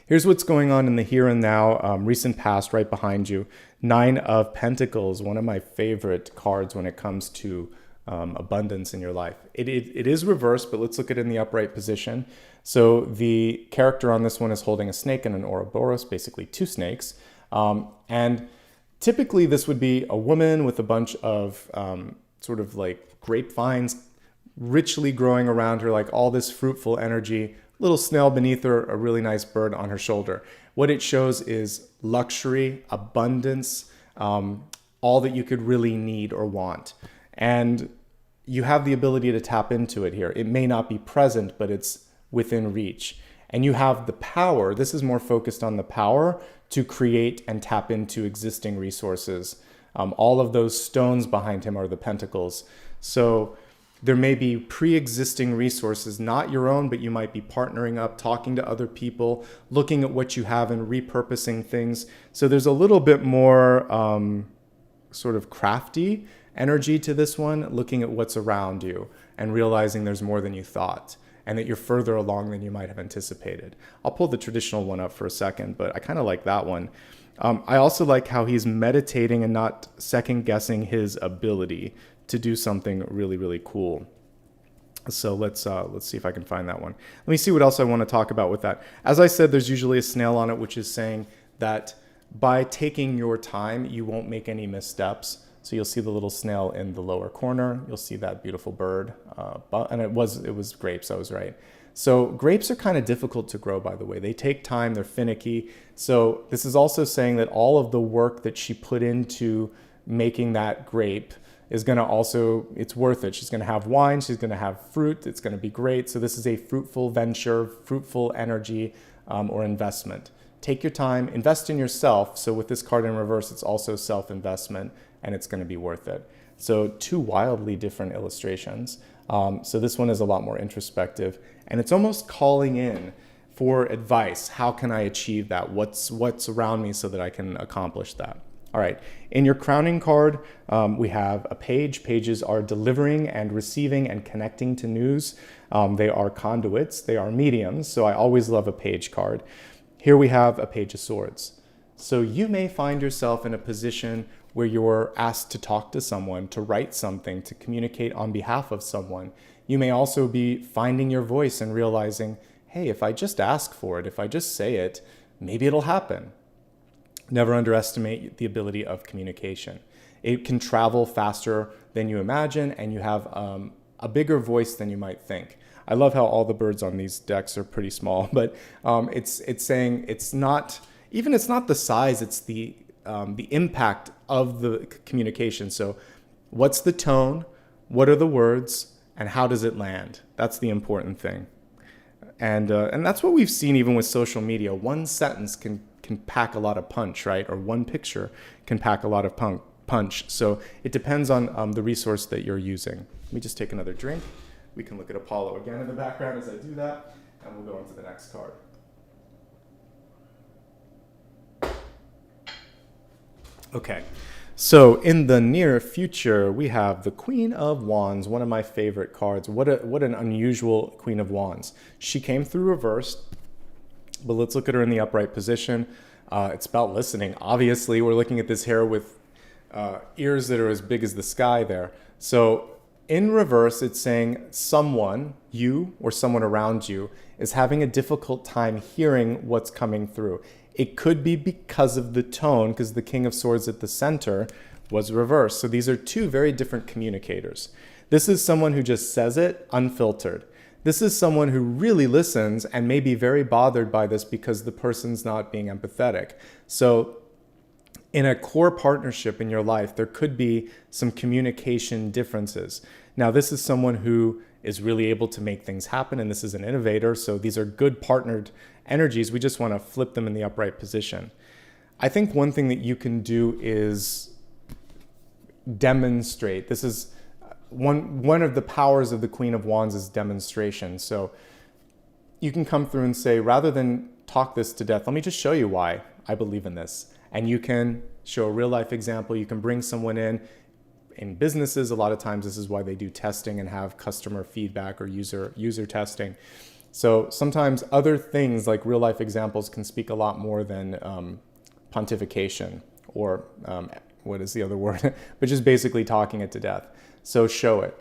Here's what's going on in the here and now, recent past right behind you. 9 of Pentacles, one of my favorite cards when it comes to abundance in your life. It is reversed, but let's look at it in the upright position. So the character on this one is holding a snake and an Ouroboros, basically 2 snakes. And typically this would be a woman with a bunch of sort of like grapevines richly growing around her, like all this fruitful energy. Little snail beneath her, a really nice bird on her shoulder. What it shows is luxury, abundance, all that you could really need or want. And you have the ability to tap into it here. It may not be present, but it's within reach. And you have the power, this is more focused on the power to create and tap into existing resources. All of those stones behind him are the pentacles. So there may be pre-existing resources, not your own, but you might be partnering up, talking to other people, looking at what you have and repurposing things. So there's a little bit more sort of crafty energy to this one, looking at what's around you and realizing there's more than you thought and that you're further along than you might have anticipated. I'll pull the traditional one up for a second, but I kind of like that one. I also like how he's meditating and not second guessing his ability to do something really, really cool. So let's see if I can find that one. Let me see what else I want to talk about with that. As I said, there's usually a snail on it, which is saying that by taking your time, you won't make any missteps. So you'll see the little snail in the lower corner. You'll see that beautiful bird. And it was grapes, I was right. So grapes are kind of difficult to grow, by the way. They take time, they're finicky. So this is also saying that all of the work that she put into making that grape is going to also, it's worth it. She's going to have wine, she's going to have fruit, it's going to be great. So this is a fruitful venture, fruitful energy or investment. Take your time, invest in yourself. So with this card in reverse, it's also self-investment and it's going to be worth it. So 2 wildly different illustrations. So this one is a lot more introspective and it's almost calling in for advice. How can I achieve that? What's around me so that I can accomplish that? All right, in your crowning card, we have a page. Pages are delivering and receiving and connecting to news. They are conduits, they are mediums, so I always love a page card. Here we have a Page of Swords. So you may find yourself in a position where you're asked to talk to someone, to write something, to communicate on behalf of someone. You may also be finding your voice and realizing, hey, if I just ask for it, if I just say it, maybe it'll happen. Never underestimate the ability of communication. It can travel faster than you imagine, and you have a bigger voice than you might think. I love how all the birds on these decks are pretty small, but it's saying it's not the size, it's the impact of the communication. So what's the tone, what are the words, and how does it land? That's the important thing. And that's what we've seen even with social media. One sentence can pack a lot of punch, right? Or one picture can pack a lot of punch. So it depends on the resource that you're using. Let me just take another drink. We can look at Apollo again in the background as I do that, and we'll go into the next card. Okay, so in the near future, we have the Queen of Wands, one of my favorite cards. What an unusual Queen of Wands. She came through reversed, but let's look at her in the upright position. It's about listening. Obviously, we're looking at this hair with ears that are as big as the sky there. So in reverse, it's saying someone, you or someone around you, is having a difficult time hearing what's coming through. It could be because of the tone, because the King of Swords at the center was reversed. So these are two very different communicators. This is someone who just says it unfiltered. This is someone who really listens and may be very bothered by this because the person's not being empathetic. So in a core partnership in your life, there could be some communication differences. Now, this is someone who is really able to make things happen, and this is an innovator. So these are good partnered energies. We just want to flip them in the upright position. I think one thing that you can do is demonstrate. This is one of the powers of the Queen of Wands is demonstration. So you can come through and say, rather than talk this to death, let me just show you why I believe in this. And you can show a real life example. You can bring someone in businesses. A lot of times this is why they do testing and have customer feedback or user testing. So sometimes other things like real life examples can speak a lot more than pontification or what is the other word? But just basically talking it to death. So show it.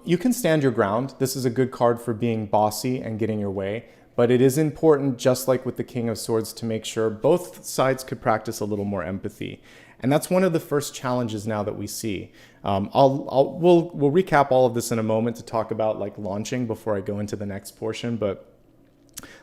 You can stand your ground. This is a good card for being bossy and getting your way. But it is important, just like with the King of Swords, to make sure both sides could practice a little more empathy. And that's one of the first challenges now that we see. We'll recap all of this in a moment to talk about like launching before I go into the next portion. But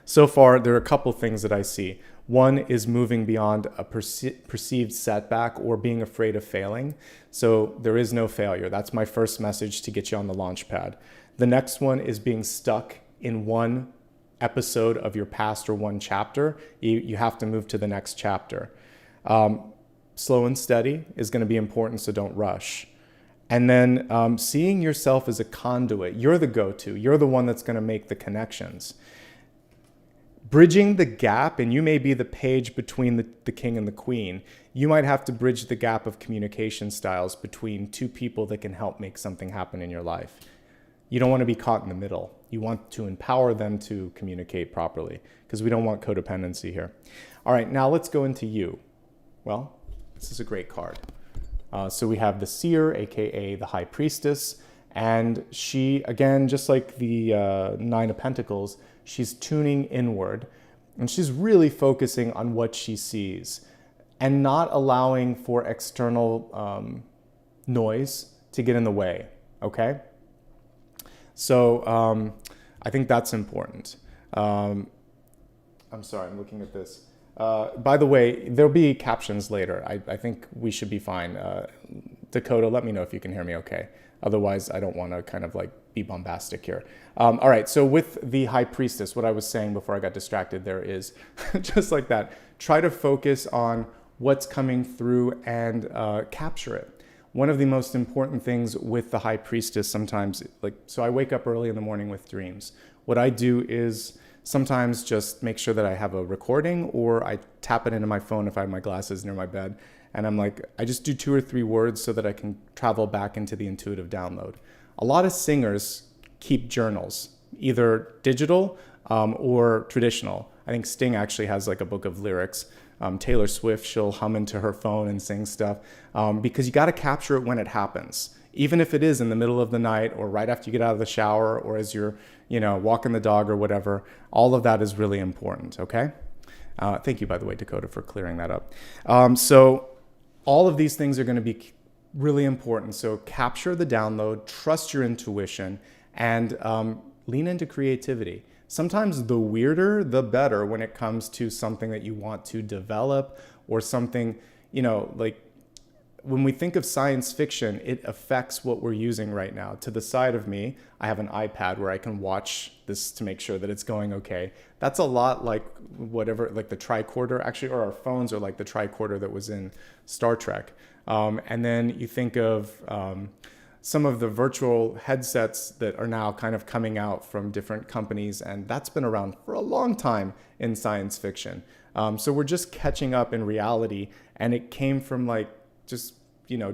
so far, there are a couple things that I see. One is moving beyond a perceived setback or being afraid of failing. So there is no failure. That's my first message to get you on the launch pad. The next one is being stuck in one episode of your past or one chapter. You have to move to the next chapter. Slow and steady is going to be important, so don't rush. And then seeing yourself as a conduit. You're the go-to. You're the one that's going to make the connections. Bridging the gap, and you may be the page between the king and the queen. You might have to bridge the gap of communication styles between two people that can help make something happen in your life. You don't want to be caught in the middle. You want to empower them to communicate properly because we don't want codependency here. All right, now let's go into you. Well, this is a great card. So we have the Seer, aka the High Priestess, and she, again, just like the Nine of Pentacles, she's tuning inward, and she's really focusing on what she sees and not allowing for external noise to get in the way, okay? So I think that's important. I'm sorry, I'm looking at this. By the way, there'll be captions later. I think we should be fine. Dakota, let me know if you can hear me okay. Otherwise, I don't want to kind of like be bombastic here. All right, so with the High Priestess, what I was saying before I got distracted there is, just like that, try to focus on what's coming through and capture it. One of the most important things with the High Priestess sometimes, so I wake up early in the morning with dreams. What I do is sometimes just make sure that I have a recording, or I tap it into my phone if I have my glasses near my bed. And I'm like, I just do 2 or 3 words so that I can travel back into the intuitive download. A lot of singers keep journals, either digital or traditional. I think Sting actually has like a book of lyrics. Taylor Swift, she'll hum into her phone and sing stuff because you got to capture it when it happens. Even if it is in the middle of the night or right after you get out of the shower or as you're, walking the dog or whatever, all of that is really important, okay? Thank you, by the way, Dakota, for clearing that up. So all of these things are going to be really important. So capture the download, trust your intuition, and lean into creativity. Sometimes the weirder, the better when it comes to something that you want to develop or something, like when we think of science fiction, it affects what we're using right now. To the side of me, I have an iPad where I can watch this to make sure that it's going okay. That's a lot like whatever, like the tricorder, actually, or our phones are like the tricorder that was in Star Trek. And then you think of some of the virtual headsets that are now kind of coming out from different companies, and that's been around for a long time in science fiction. So we're just catching up in reality, and it came from like just,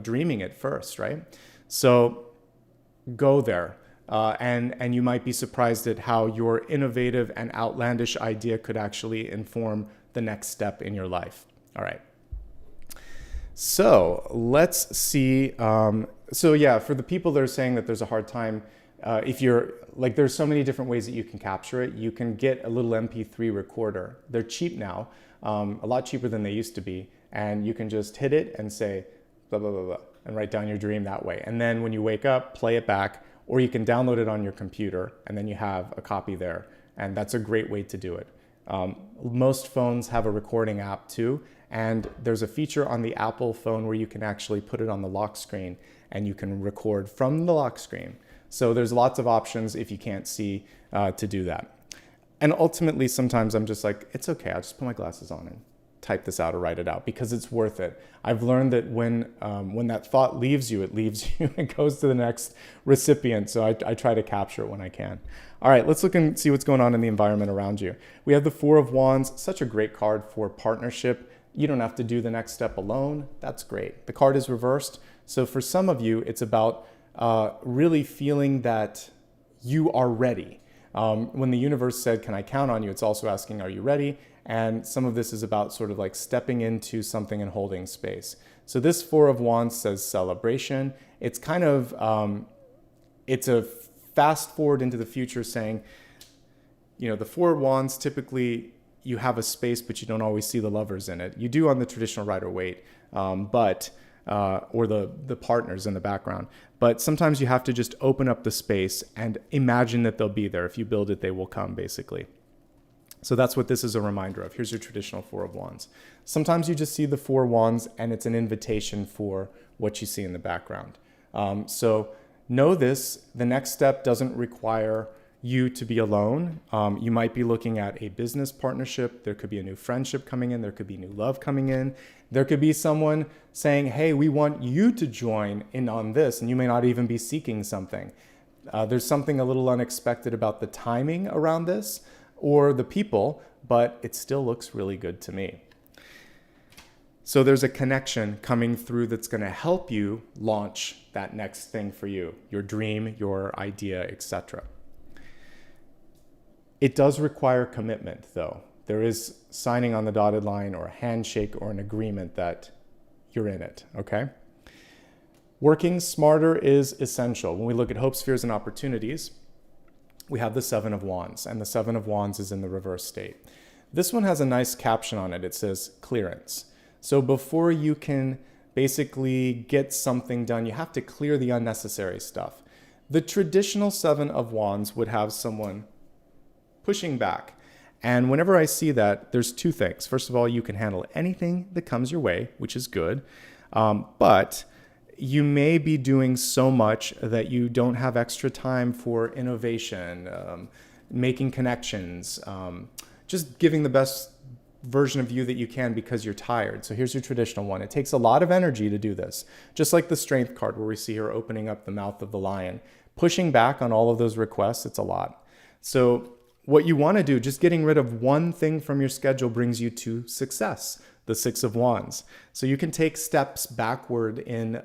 dreaming it first, right? So go there. And you might be surprised at how your innovative and outlandish idea could actually inform the next step in your life. All right. So let's see. For the people that are saying that there's a hard time, if you're like, there's so many different ways that you can capture it. You can get a little MP3 recorder. They're cheap now. a lot cheaper than they used to be. And you can just hit it and say, blah, blah, blah, blah, and write down your dream that way. And then when you wake up, play it back, or you can download it on your computer, and then you have a copy there. And that's a great way to do it. Most phones have a recording app too, and there's a feature on the Apple phone where you can actually put it on the lock screen and you can record from the lock screen. So there's lots of options if you can't see to do that. And ultimately, sometimes I'm just like, it's okay, I'll just put my glasses on and type this out or write it out because it's worth it. I've learned that when that thought leaves you, it leaves you and goes to the next recipient. So I try to capture it when I can. All right, let's look and see what's going on in the environment around you. We have the Four of Wands, such a great card for partnership. You don't have to do the next step alone. That's great. The card is reversed. So for some of you, it's about really feeling that you are ready. When the universe said, can I count on you? It's also asking, are you ready? And some of this is about sort of like stepping into something and holding space. So this Four of Wands says celebration. It's kind of, it's a fast forward into the future saying, you know, the Four of Wands, typically you have a space, but you don't always see the lovers in it. You do on the traditional Rider-Waite, or the partners in the background. But sometimes you have to just open up the space and imagine that they'll be there. If you build it, they will come, basically. So that's what this is a reminder of. Here's your traditional Four of Wands. Sometimes you just see the Four of Wands and it's an invitation for what you see in the background. So know this, the next step doesn't require you to be alone. You might be looking at a business partnership. There could be a new friendship coming in. There could be new love coming in. There could be someone saying, hey, we want you to join in on this. And you may not even be seeking something. There's something a little unexpected about the timing around this or the people, but it still looks really good to me. So there's a connection coming through that's going to help you launch that next thing for you, your dream, your idea, etc. It does require commitment, though. There is signing on the dotted line or a handshake or an agreement that you're in it, okay? Working smarter is essential. When we look at hopes, fears, and opportunities, we have the Seven of Wands, and the Seven of Wands is in the reverse state. This one has a nice caption on it. It says clearance. So before you can basically get something done, you have to clear the unnecessary stuff. The traditional Seven of Wands would have someone pushing back. And whenever I see that, there's two things. First of all, you can handle anything that comes your way, which is good. But you may be doing so much that you don't have extra time for innovation, making connections, just giving the best version of you that you can because you're tired. So here's your traditional one. It takes a lot of energy to do this. Just like the Strength card where we see her opening up the mouth of the lion. Pushing back on all of those requests, it's a lot. So what you want to do, just getting rid of one thing from your schedule brings you to success, the Six of Wands. So you can take steps backward in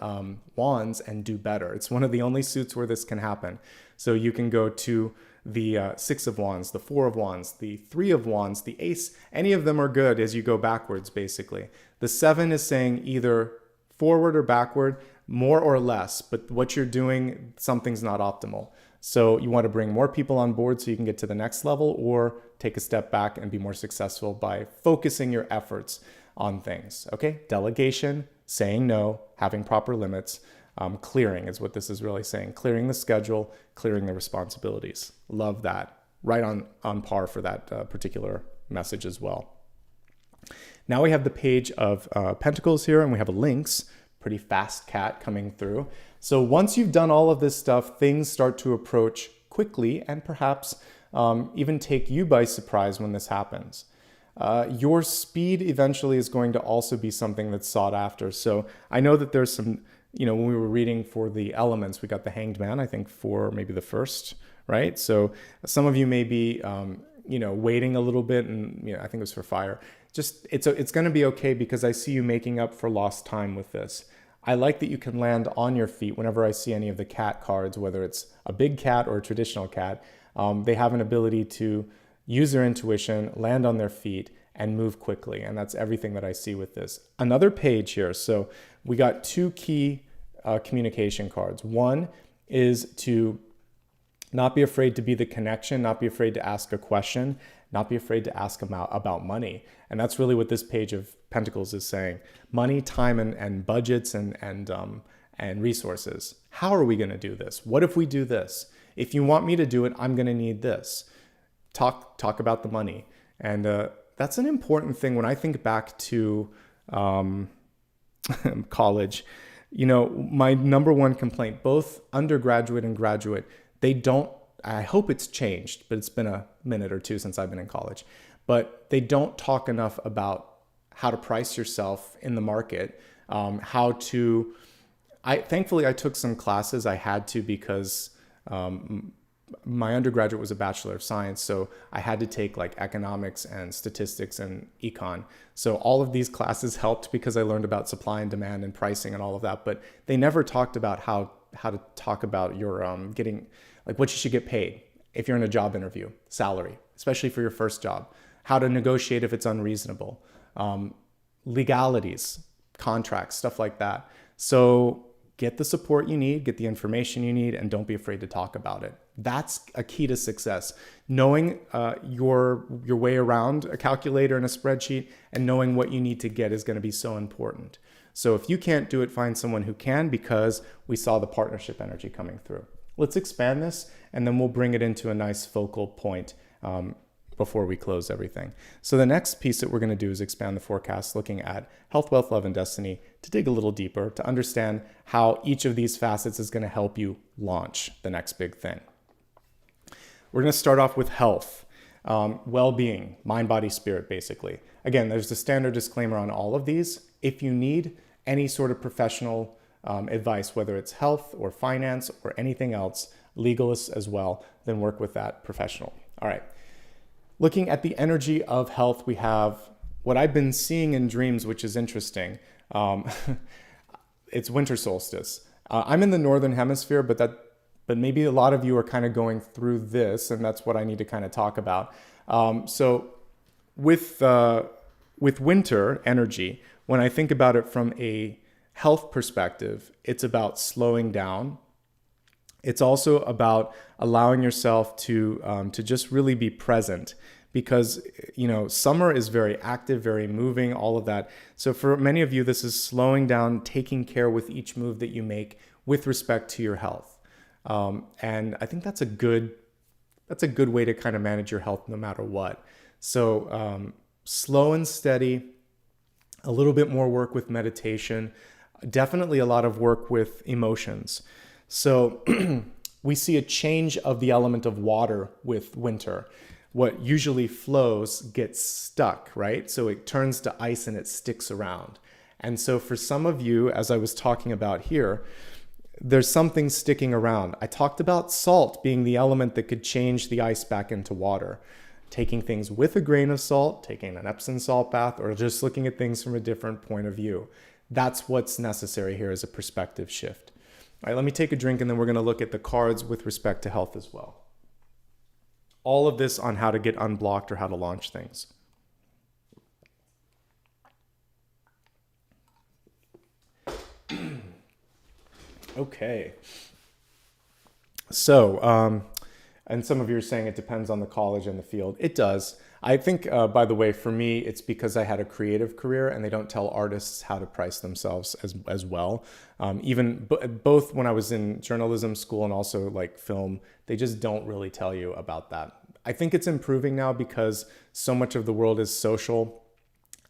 Wands and do better. It's one of the only suits where this can happen. So you can go to the Six of Wands, the Four of Wands, the Three of Wands, the Ace. Any of them are good as you go backwards, basically. The Seven is saying either forward or backward, more or less, but what you're doing, something's not optimal. So you want to bring more people on board so you can get to the next level, or take a step back and be more successful by focusing your efforts on things. Okay, delegation, saying no, having proper limits, clearing is what this is really saying. Clearing the schedule, clearing the responsibilities. Love that. Right on par for that particular message as well. Now we have the Page of Pentacles here, and we have a Lynx, pretty fast cat coming through. So once you've done all of this stuff, things start to approach quickly and perhaps even take you by surprise when this happens. Your speed eventually is going to also be something that's sought after. So I know that there's some, when we were reading for the elements, we got the Hanged Man, I think for maybe the first, right? So some of you may be, waiting a little bit, and I think it was for fire. Just it's going to be okay because I see you making up for lost time with this. I like that you can land on your feet whenever I see any of the cat cards, whether it's a big cat or a traditional cat. They have an ability to use their intuition, land on their feet, and move quickly. And that's everything that I see with this. Another page here. So we got two key communication cards. One is to Not be afraid to be the connection, not be afraid to ask a question, not be afraid to ask about money. And that's really what this page of Pentacles is saying. Money, time, and budgets and resources. How are we going to do this? What if we do this? If you want me to do it, I'm going to need this. Talk about the money. And that's an important thing. When I think back to college, my number one complaint, both undergraduate and graduate, I hope it's changed, but it's been a minute or two since I've been in college, but they don't talk enough about how to price yourself in the market, thankfully I took some classes. I had to because my undergraduate was a Bachelor of Science, so I had to take like economics and statistics and econ. So all of these classes helped because I learned about supply and demand and pricing and all of that, but they never talked about how to talk about your getting, like what you should get paid if you're in a job interview, salary, especially for your first job, how to negotiate if it's unreasonable, legalities, contracts, stuff like that. So get the support you need, get the information you need, and don't be afraid to talk about it. That's a key to success. Knowing your way around a calculator and a spreadsheet and knowing what you need to get is going to be so important. So if you can't do it, find someone who can, because we saw the partnership energy coming through. Let's expand this, and then we'll bring it into a nice focal point before we close everything. So the next piece that we're going to do is expand the forecast, looking at health, wealth, love, and destiny, to dig a little deeper, to understand how each of these facets is going to help you launch the next big thing. We're going to start off with health, well-being, mind, body, spirit, basically. Again, there's the standard disclaimer on all of these. If you need any sort of professional advice, whether it's health or finance or anything else, legalists as well, then work with that professional. All right. Looking at the energy of health, we have what I've been seeing in dreams, which is interesting. It's winter solstice. I'm in the northern hemisphere, but maybe a lot of you are kind of going through this, and that's what I need to kind of talk about. So with winter energy, when I think about it from a health perspective, it's about slowing down. It's also about allowing yourself to just really be present, because summer is very active, very moving, all of that. So for many of you, this is slowing down, taking care with each move that you make with respect to your health. And I think that's a good way to kind of manage your health no matter what. So slow and steady, a little bit more work with meditation, definitely a lot of work with emotions. So we see a change of the element of water with winter. What usually flows gets stuck, right? So it turns to ice and it sticks around. And so for some of you, as I was talking about here, there's something sticking around. I talked about salt being the element that could change the ice back into water. Taking things with a grain of salt, taking an Epsom salt bath, or just looking at things from a different point of view. That's what's necessary here, is a perspective shift. All right, let me take a drink, and then we're going to look at the cards with respect to health as well. All of this on how to get unblocked or how to launch things. Okay. So, and some of you are saying it depends on the college and the field. It does. I think, by the way, for me, it's because I had a creative career, and they don't tell artists how to price themselves as well. Both when I was in journalism school and also like film, they just don't really tell you about that. I think it's improving now because so much of the world is social,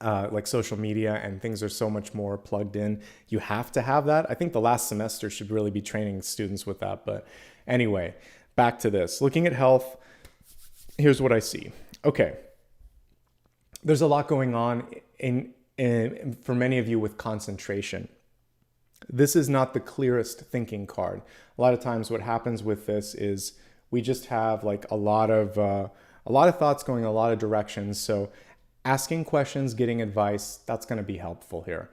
like social media, and things are so much more plugged in. You have to have that. I think the last semester should really be training students with that. But anyway, back to this. Looking at health, here's what I see. Okay. There's a lot going on for many of you with concentration. This is not the clearest thinking card. A lot of times what happens with this is we just have like a lot of thoughts going in a lot of directions. So asking questions, getting advice, that's going to be helpful here.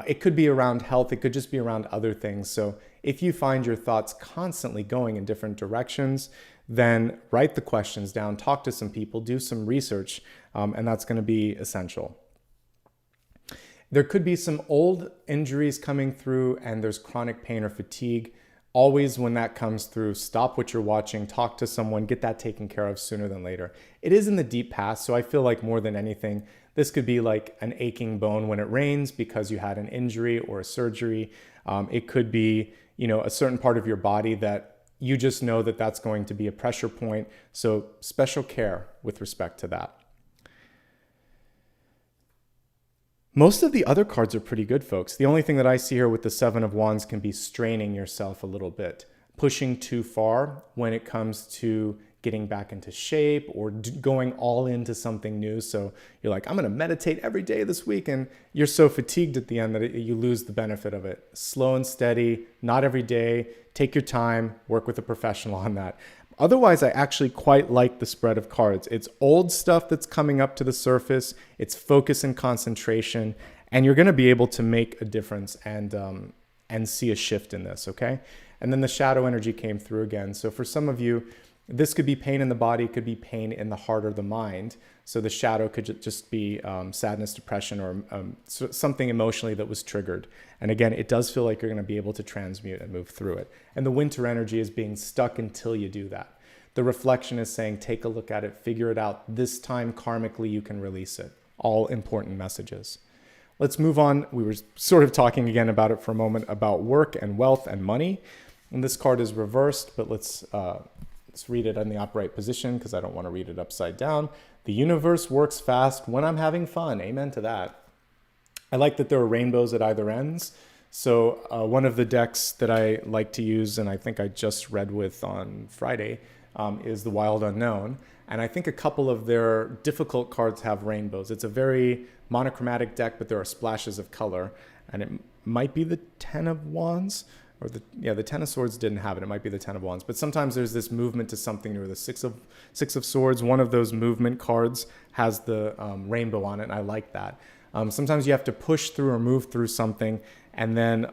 It could be around health. It could just be around other things. So if you find your thoughts constantly going in different directions, then write the questions down, talk to some people, do some research, and that's going to be essential. There could be some old injuries coming through, and there's chronic pain or fatigue. always when that comes through, stop what you're watching, talk to someone, get that taken care of sooner than later. It is in the deep past, so I feel like more than anything, this could be like an aching bone when it rains because you had an injury or a surgery. It could be, a certain part of your body that you just know that that's going to be a pressure point. So special care with respect to that. Most of the other cards are pretty good, folks. The only thing that I see here with the Seven of Wands can be straining yourself a little bit, pushing too far when it comes to getting back into shape or going all into something new. So you're like, I'm going to meditate every day this week, and you're so fatigued at the end that you lose the benefit of it. Slow and steady, not every day. Take your time, work with a professional on that. Otherwise, I actually quite like the spread of cards. It's old stuff that's coming up to the surface. It's focus and concentration, and you're going to be able to make a difference and see a shift in this, okay? And then the shadow energy came through again. So for some of you, this could be pain in the body, could be pain in the heart or the mind. So the shadow could just be sadness, depression, or something emotionally that was triggered. And again, it does feel like you're going to be able to transmute and move through it. And the winter energy is being stuck until you do that. The reflection is saying, take a look at it, figure it out. This time, karmically, you can release it. All important messages. Let's move on. We were sort of talking again about it for a moment, about work and wealth and money. And this card is reversed, but let's read it in the upright position because I don't want to read it upside down. The universe works fast when I'm having fun. Amen to that. I like that there are rainbows at either ends. So one of the decks that I like to use, and I think I just read with on Friday, is the Wild Unknown. And I think a couple of their difficult cards have rainbows. It's a very monochromatic deck, but there are splashes of color. And it might be the Ten of Wands, or the Ten of Swords didn't have it. It might be the Ten of Wands. But sometimes there's this movement to something new. The Six of Swords, one of those movement cards has the rainbow on it, and I like that. Sometimes you have to push through or move through something, and then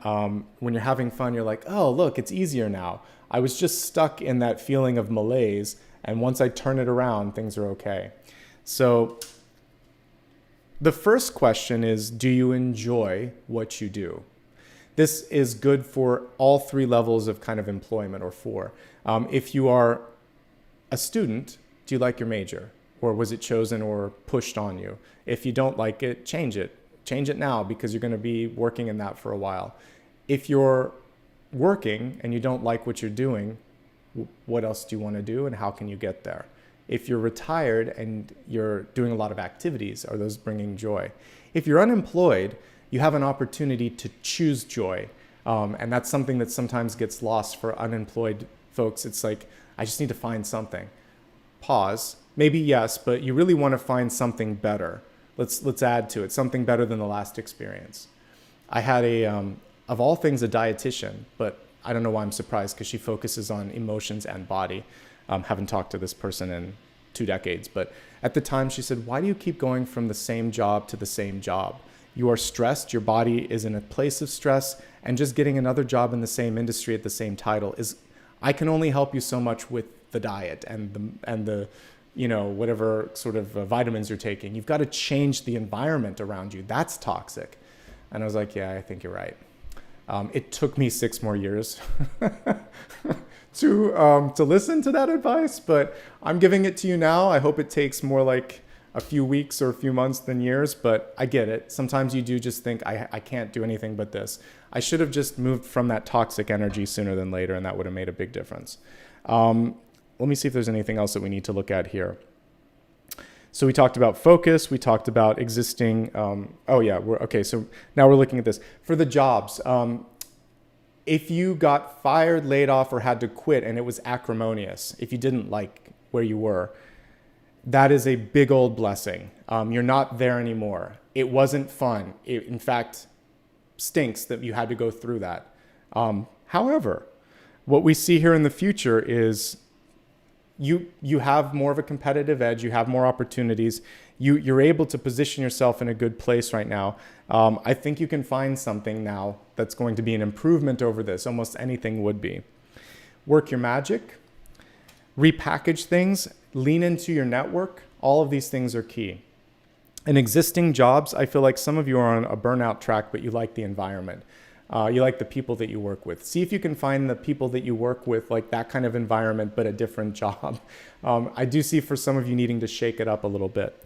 when you're having fun, you're like, oh, look, it's easier now. I was just stuck in that feeling of malaise, and once I turn it around, things are okay. So the first question is, do you enjoy what you do? This is good for all three levels of kind of employment, or four. If you are a student, do you like your major? Or was it chosen or pushed on you? If you don't like it, change it. Change it now because you're going to be working in that for a while. If you're working and you don't like what you're doing, what else do you want to do and how can you get there? If you're retired and you're doing a lot of activities, are those bringing joy? If you're unemployed, you have an opportunity to choose joy. And that's something that sometimes gets lost for unemployed folks. It's like, I just need to find something. Pause. Maybe yes, but you really want to find something better. Let's add to it, something better than the last experience. I had of all things, a dietitian, but I don't know why I'm surprised because she focuses on emotions and body. Haven't talked to this person in 2 decades, but at the time she said, why do you keep going from the same job to the same job? You are stressed, your body is in a place of stress, and just getting another job in the same industry at the same title I can only help you so much with the diet and the whatever sort of vitamins you're taking. You've got to change the environment around you. That's toxic. And I was like, yeah, I think you're right. It took me 6 more years to listen to that advice, but I'm giving it to you now. I hope it takes more like a few weeks or a few months than years, but I get it. Sometimes you do just think, I can't do anything but this. I should have just moved from that toxic energy sooner than later, and that would have made a big difference. Let me see if there's anything else that we need to look at here. So we talked about focus. We talked about existing. So now we're looking at this. For the jobs, if you got fired, laid off, or had to quit and it was acrimonious, if you didn't like where you were, that is a big old blessing. You're not there anymore. It wasn't fun. It, in fact, stinks that you had to go through that. However, what we see here in the future is you have more of a competitive edge. You have more opportunities. You're able to position yourself in a good place right now. I think you can find something now that's going to be an improvement over this. Almost anything would be. Work your magic. Repackage things. Lean into your network. All of these things are key. In existing jobs, I feel like some of you are on a burnout track, but you like the environment. You like the people that you work with. See if you can find the people that you work with, like that kind of environment, but a different job. I do see for some of you needing to shake it up a little bit.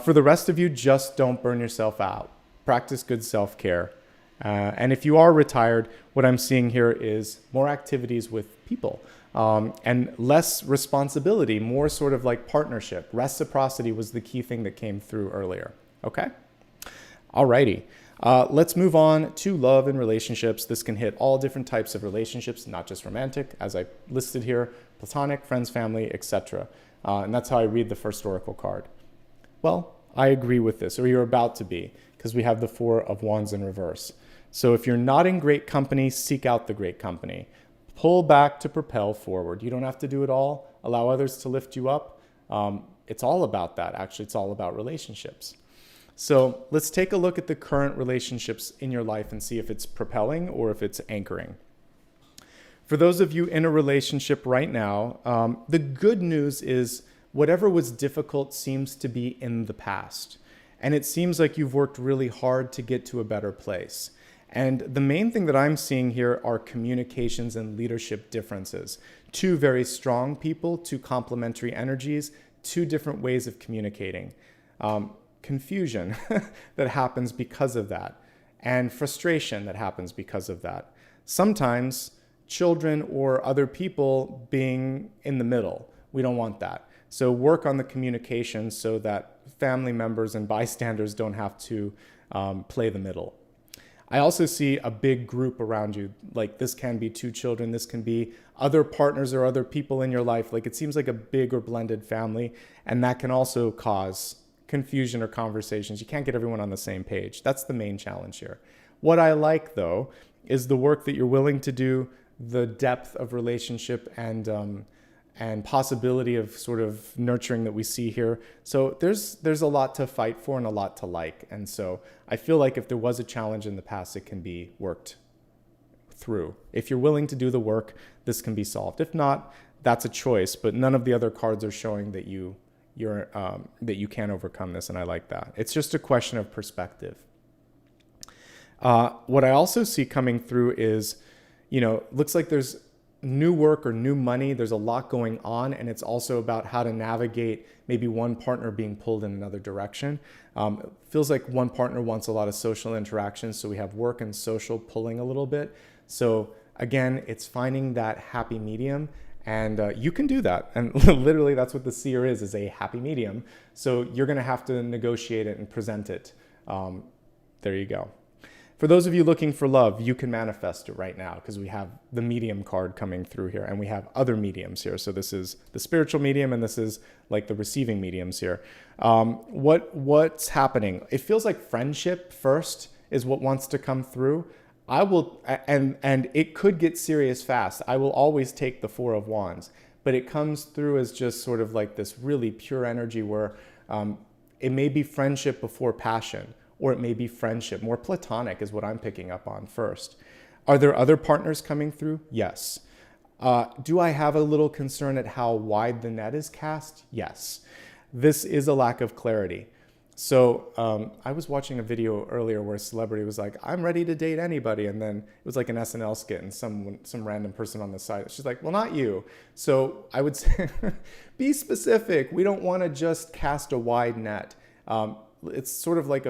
For the rest of you, just don't burn yourself out. Practice good self-care. And if you are retired, what I'm seeing here is more activities with people and less responsibility, more sort of like partnership. Reciprocity was the key thing that came through earlier. Okay? Alrighty. Let's move on to love and relationships. This can hit all different types of relationships, not just romantic, as I listed here, platonic, friends, family, etc. And that's how I read the first oracle card. Well, I agree with this, or you're about to be, because we have the Four of Wands in reverse. So if you're not in great company, seek out the great company. Pull back to propel forward. You don't have to do it all. Allow others to lift you up. It's all about that. Actually, it's all about relationships. So let's take a look at the current relationships in your life and see if it's propelling or if it's anchoring. For those of you in a relationship right now, the good news is whatever was difficult seems to be in the past. And it seems like you've worked really hard to get to a better place. And the main thing that I'm seeing here are communications and leadership differences. Two very strong people, two complementary energies, two different ways of communicating. Confusion that happens because of that, and frustration that happens because of that. Sometimes children or other people being in the middle. We don't want that. So work on the communication so that family members and bystanders don't have to play the middle. I also see a big group around you. Like this can be two children. This can be other partners or other people in your life. Like it seems like a big or blended family. And that can also cause confusion or conversations. You can't get everyone on the same page. That's the main challenge here. What I like though is the work that you're willing to do, the depth of relationship and possibility of sort of nurturing that we see here. So there's a lot to fight for and a lot to like. And so I feel like if there was a challenge in the past, it can be worked through. If you're willing to do the work, this can be solved. If not, that's a choice, but none of the other cards are showing that you can overcome this, and I like that. It's just a question of perspective. What I also see coming through is, looks like there's new work or new money. There's a lot going on, and it's also about how to navigate maybe one partner being pulled in another direction. It feels like one partner wants a lot of social interaction, so we have work and social pulling a little bit. So again, it's finding that happy medium, and you can do that. And literally that's what the seer is a happy medium. So you're gonna have to negotiate it and present it. There you go. For those of you looking for love, you can manifest it right now because we have the medium card coming through here, and we have other mediums here. So this is the spiritual medium, and this is like the receiving mediums here. What's happening? It feels like friendship first is what wants to come through. I will, and it could get serious fast. I will always take the Four of Wands, but it comes through as just sort of like this really pure energy where it may be friendship before passion, or it may be friendship. More platonic is what I'm picking up on first. Are there other partners coming through? Yes. Do I have a little concern at how wide the net is cast? Yes. This is a lack of clarity. So I was watching a video earlier where a celebrity was like, I'm ready to date anybody. And then it was like an SNL skit and some random person on the side. She's like, well, not you. So I would say, be specific. We don't want to just cast a wide net. It's sort of like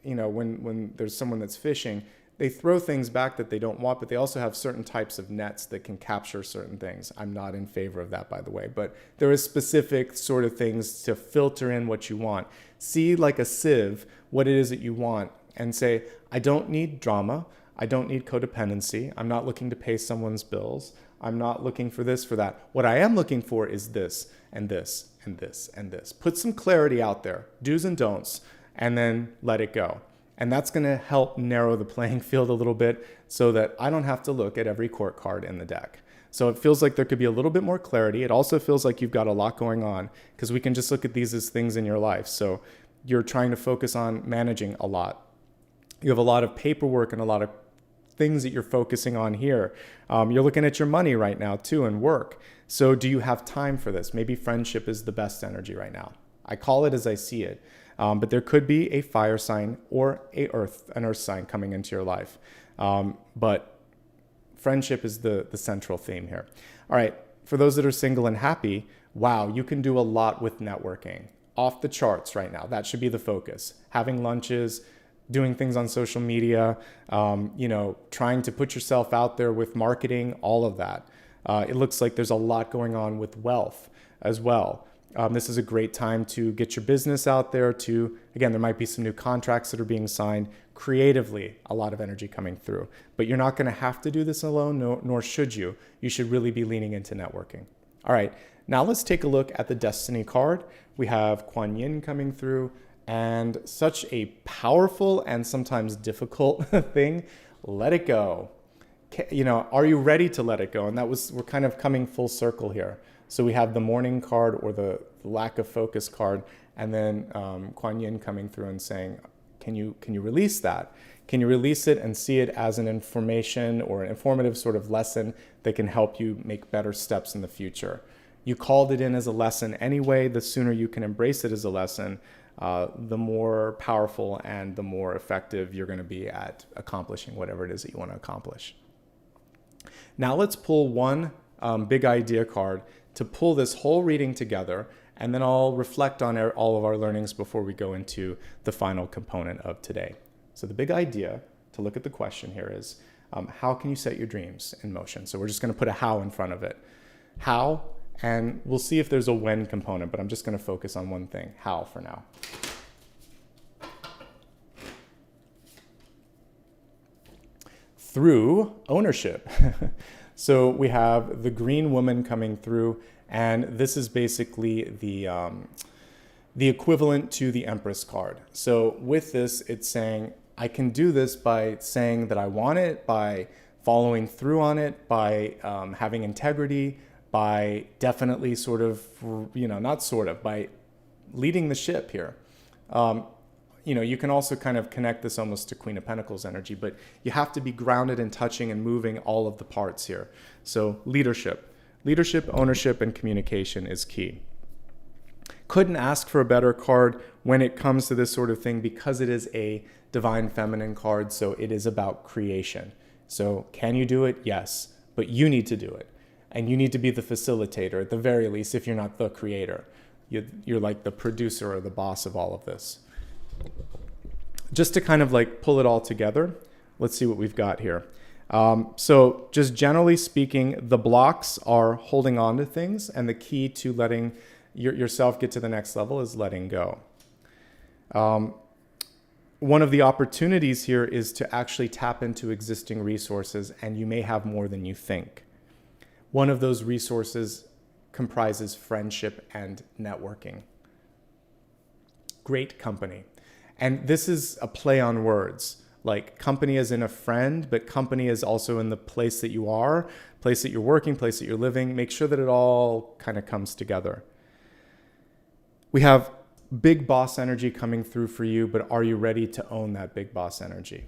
when there's someone that's fishing, they throw things back that they don't want, but they also have certain types of nets that can capture certain things. I'm not in favor of that, by the way, but there is specific sort of things to filter in what you want. See like a sieve what it is that you want and say, I don't need drama. I don't need codependency. I'm not looking to pay someone's bills. I'm not looking for this, for that. What I am looking for is this and this and this and this. Put some clarity out there, do's and don'ts, and then let it go. And that's going to help narrow the playing field a little bit so that I don't have to look at every court card in the deck. So it feels like there could be a little bit more clarity. It also feels like you've got a lot going on because we can just look at these as things in your life. So you're trying to focus on managing a lot. You have a lot of paperwork and a lot of things that you're focusing on here. You're looking at your money right now too and work. So do you have time for this? Maybe friendship is the best energy right now. I call it as I see it. But there could be a fire sign or an earth sign coming into your life. But friendship is the central theme here. All right, for those that are single and happy, wow, you can do a lot with networking. Off the charts right now. That should be the focus. Having lunches, doing things on social media, trying to put yourself out there with marketing, all of that. It looks like there's a lot going on with wealth as well. This is a great time to get your business out there again, there might be some new contracts that are being signed. Creatively, a lot of energy coming through. But you're not going to have to do this alone, nor should you. You should really be leaning into networking. All right, now let's take a look at the Destiny card. We have Kuan Yin coming through, and such a powerful and sometimes difficult thing. Let it go. Are you ready to let it go? And we're kind of coming full circle here. So we have the Mourning card, or the lack of focus card, and then Kuan Yin coming through and saying, can you release that? Can you release it and see it as an information or an informative sort of lesson that can help you make better steps in the future? You called it in as a lesson anyway. The sooner you can embrace it as a lesson, the more powerful and the more effective you're going to be at accomplishing whatever it is that you want to accomplish. Now let's pull one big idea card to pull this whole reading together, and then I'll reflect on all of our learnings before we go into the final component of today. So the big idea to look at the question here is, how can you set your dreams in motion? So we're just going to put a how in front of it. How, and we'll see if there's a when component, but I'm just going to focus on one thing, how, for now. Through ownership. So we have the green woman coming through, and this is basically the equivalent to the Empress card. So with this, it's saying, I can do this by saying that I want it, by following through on it, by having integrity, by definitely by leading the ship here. You can also kind of connect this almost to Queen of Pentacles energy, but you have to be grounded and touching and moving all of the parts here. So leadership, ownership, and communication is key. Couldn't ask for a better card when it comes to this sort of thing, because it is a divine feminine card. So it is about creation. So can you do it? Yes, but you need to do it. And you need to be the facilitator at the very least, if you're not the creator. You're like the producer or the boss of all of this. Just to kind of like pull it all together, let's see what we've got here. So just generally speaking, the blocks are holding on to things, and the key to letting yourself get to the next level is letting go. One of the opportunities here is to actually tap into existing resources, and you may have more than you think. One of those resources comprises friendship and networking. Great company. And this is a play on words, like company as in a friend, but company is also in the place that you are, place that you're working, place that you're living. Make sure that it all kind of comes together. We have big boss energy coming through for you, but are you ready to own that big boss energy?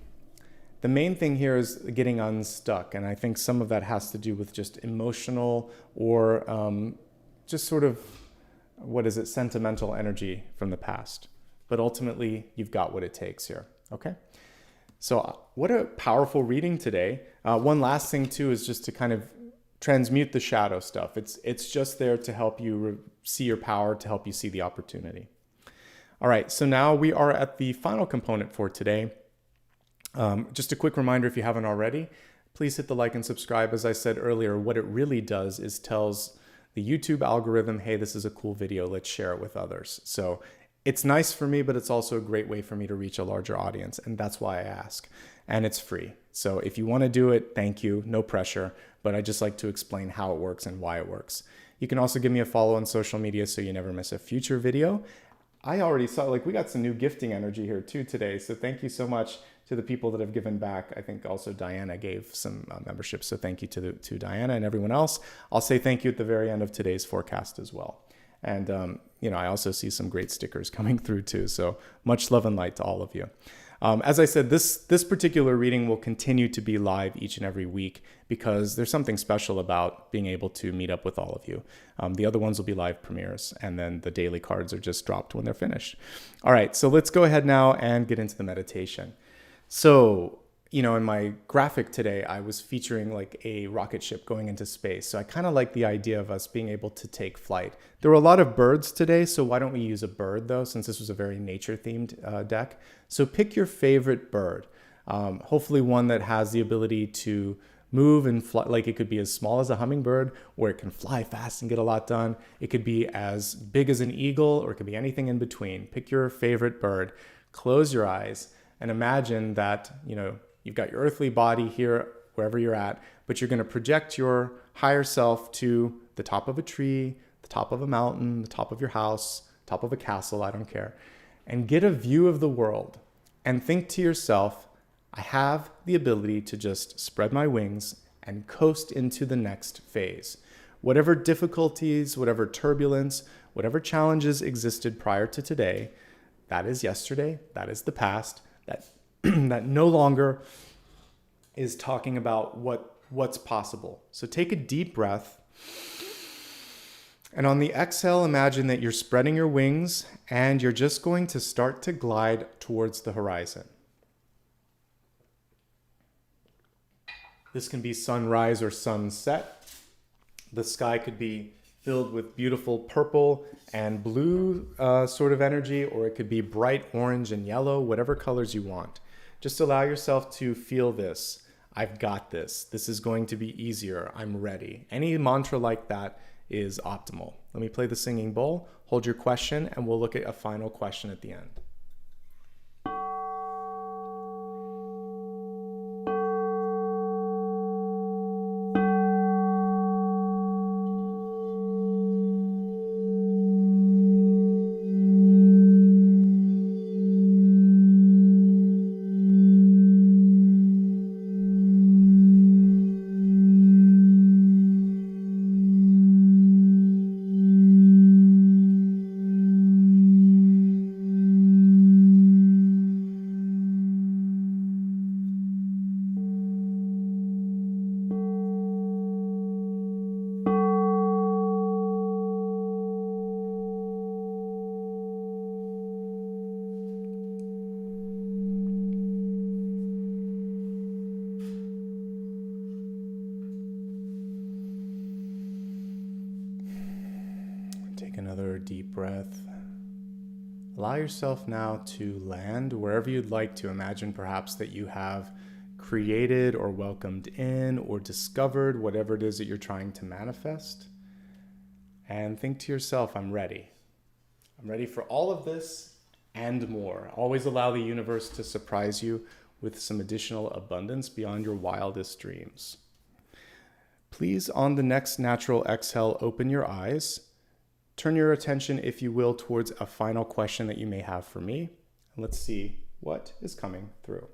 The main thing here is getting unstuck. And I think some of that has to do with just emotional or just sort of, sentimental energy from the past. But ultimately, you've got what it takes here, okay? So what a powerful reading today. One last thing, too, is just to kind of transmute the shadow stuff. It's just there to help you see your power, to help you see the opportunity. All right, so now we are at the final component for today. Just a quick reminder, if you haven't already, please hit the like and subscribe. As I said earlier, what it really does is tells the YouTube algorithm, hey, this is a cool video, let's share it with others. So it's nice for me, but it's also a great way for me to reach a larger audience. And that's why I ask. And it's free. So if you want to do it, thank you. No pressure. But I just like to explain how it works and why it works. You can also give me a follow on social media so you never miss a future video. I already saw, we got some new gifting energy here too today. So thank you so much to the people that have given back. I think also Diana gave some memberships. So thank you to Diana and everyone else. I'll say thank you at the very end of today's forecast as well. And, I also see some great stickers coming through too. So much love and light to all of you. As I said, this particular reading will continue to be live each and every week because there's something special about being able to meet up with all of you. The other ones will be live premieres, and then the daily cards are just dropped when they're finished. All right, so let's go ahead now and get into the meditation. So, you know, in my graphic today, I was featuring like a rocket ship going into space. So I kind of like the idea of us being able to take flight. There were a lot of birds today, so why don't we use a bird though, since this was a very nature-themed deck. So pick your favorite bird. Hopefully one that has the ability to move and fly, like it could be as small as a hummingbird, or it can fly fast and get a lot done. It could be as big as an eagle, or it could be anything in between. Pick your favorite bird, close your eyes, and imagine that, you know, you've got your earthly body here, wherever you're at, but you're going to project your higher self to the top of a tree, the top of a mountain, the top of your house, top of a castle, I don't care, and get a view of the world and think to yourself, I have the ability to just spread my wings and coast into the next phase. Whatever difficulties, whatever turbulence, whatever challenges existed prior to today, that is yesterday, that is the past, that no longer is talking about what's possible. So take a deep breath. And on the exhale, imagine that you're spreading your wings and you're just going to start to glide towards the horizon. This can be sunrise or sunset. The sky could be filled with beautiful purple and blue sort of energy, or it could be bright orange and yellow, whatever colors you want. Just allow yourself to feel this. I've got this. This is going to be easier. I'm ready. Any mantra like that is optimal. Let me play the singing bowl. Hold your question, and we'll look at a final question at the end. Take another deep breath. Allow yourself now to land wherever you'd like to. Imagine perhaps that you have created or welcomed in or discovered whatever it is that you're trying to manifest. And think to yourself, I'm ready. I'm ready for all of this and more. Always allow the universe to surprise you with some additional abundance beyond your wildest dreams. Please, on the next natural exhale, open your eyes. Turn your attention, if you will, towards a final question that you may have for me. And let's see what is coming through.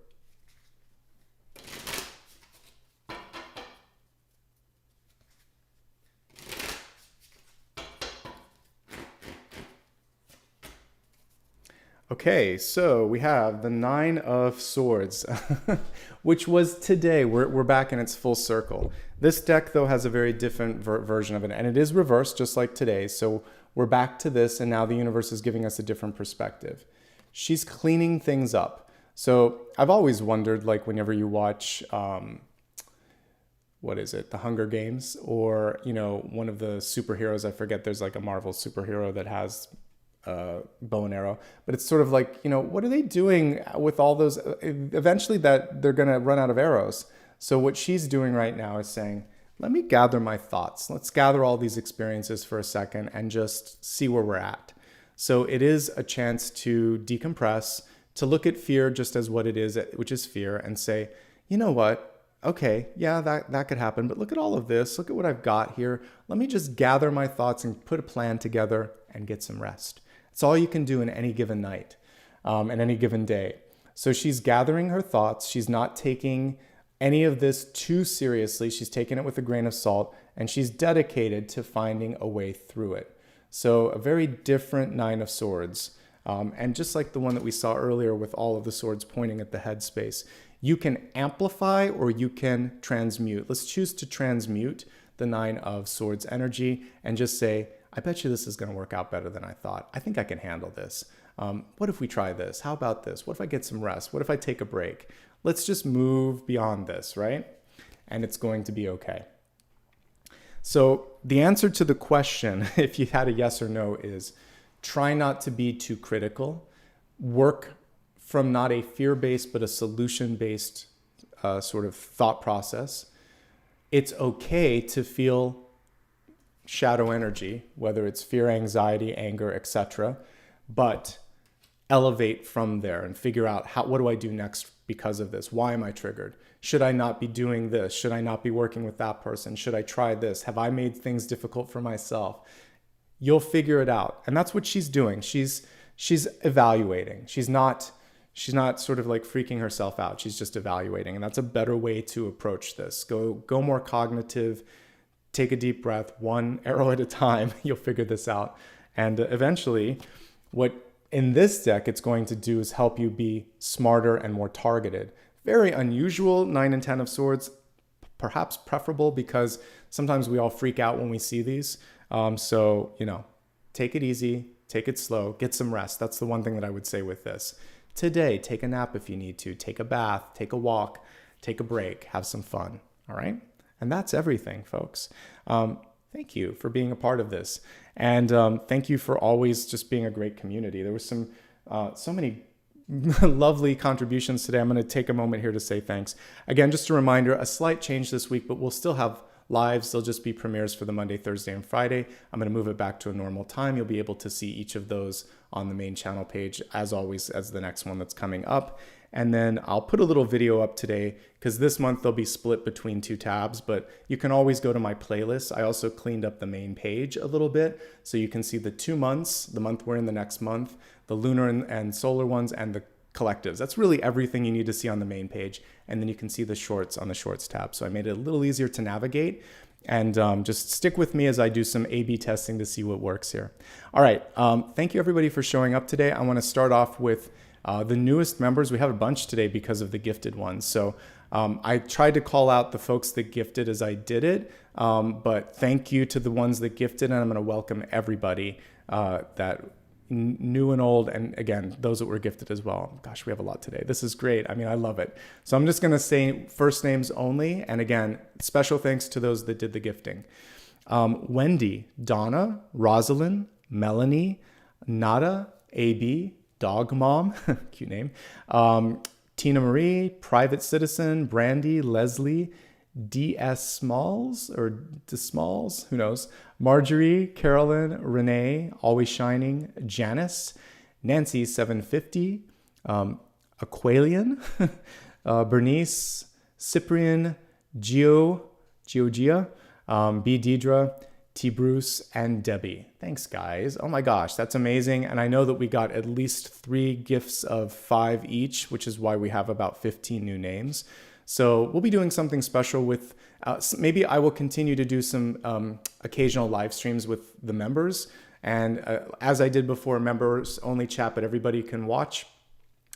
Okay, so we have the Nine of Swords, which was today. We're back in its full circle. This deck, though, has a very different version of it, and it is reversed just like today. So we're back to this, and now the universe is giving us a different perspective. She's cleaning things up. So I've always wondered, like whenever you watch, what is it, The Hunger Games, or, you know, one of the superheroes, I forget, there's like a Marvel superhero that has bow and arrow, but it's sort of like, you know, what are they doing with all those, eventually that they're going to run out of arrows. So what she's doing right now is saying, let me gather my thoughts. Let's gather all these experiences for a second and just see where we're at. So it is a chance to decompress, to look at fear just as what it is, which is fear, and say, you know what? Okay, yeah, that could happen, but look at all of this. Look at what I've got here. Let me just gather my thoughts and put a plan together and get some rest. It's all you can do in any given night, and any given day. So she's gathering her thoughts. She's not taking any of this too seriously. She's taking it with a grain of salt, and she's dedicated to finding a way through it. So a very different Nine of Swords. And just like the one that we saw earlier with all of the swords pointing at the headspace, you can amplify or you can transmute. Let's choose to transmute the Nine of Swords energy and just say, I bet you this is going to work out better than I thought. I think I can handle this. What if we try this? How about this? What if I get some rest? What if I take a break? Let's just move beyond this, right? And it's going to be okay. So the answer to the question, if you had a yes or no, is try not to be too critical. Work from not a fear-based, but a solution-based sort of thought process. It's okay to feel shadow energy, whether it's fear, anxiety, anger, etc., but elevate from there and figure out what do I do next because of this? Why am I triggered? Should I not be doing this? Should I not be working with that person? Should I try this? Have I made things difficult for myself? You'll figure it out. And that's what she's doing. She's evaluating. She's not sort of like freaking herself out. She's just evaluating. And that's a better way to approach this. Go more cognitive. Take a deep breath, one arrow at a time. You'll figure this out. And eventually, what in this deck it's going to do is help you be smarter and more targeted. Very unusual, 9 and 10 of Swords, perhaps preferable because sometimes we all freak out when we see these. So, take it easy, take it slow, get some rest. That's the one thing that I would say with this. Today, take a nap if you need to, take a bath, take a walk, take a break, have some fun, all right? And that's everything, folks. Thank you for being a part of this. And thank you for always just being a great community. There was so many lovely contributions today. I'm going to take a moment here to say thanks. Again, just a reminder, a slight change this week, but we'll still have lives. They'll just be premieres for the Monday, Thursday, and Friday. I'm going to move it back to a normal time. You'll be able to see each of those on the main channel page, as always, as the next one that's coming up. And then I'll put a little video up today because this month they'll be split between 2 tabs, but you can always go to my playlist. I also cleaned up the main page a little bit so you can see the 2 months, the month we're in the next month, the lunar and solar ones, and the collectives. That's really everything you need to see on the main page. And then you can see the shorts on the shorts tab. So I made it a little easier to navigate. And just stick with me as I do some A/B testing to see what works here. All right. Thank you, everybody, for showing up today. I want to start off with the newest members. We have a bunch today because of the gifted ones. So I tried to call out the folks that gifted as I did it. But thank you to the ones that gifted. And I'm going to welcome everybody that new and old, and again, those that were gifted as well. Gosh, we have a lot today. This is great. I mean, I love it. So I'm just going to say first names only. And again, special thanks to those that did the gifting. Wendy, Donna, Rosalind, Melanie, Nada, AB, Dog Mom, cute name, Tina Marie, Private Citizen, Brandy, Leslie, D.S. Smalls or DeSmalls, who knows, Marjorie, Carolyn, Renee, Always Shining, Janice, Nancy 750, Aqualian, Bernice, Cyprian, Georgia, B. Deidre, T. Bruce, and Debbie. Thanks, guys. Oh my gosh, that's amazing. And I know that we got at least 3 gifts of 5 each, which is why we have about 15 new names. So we'll be doing something special with, maybe I will continue to do some occasional live streams with the members. And as I did before, members only chat, but everybody can watch,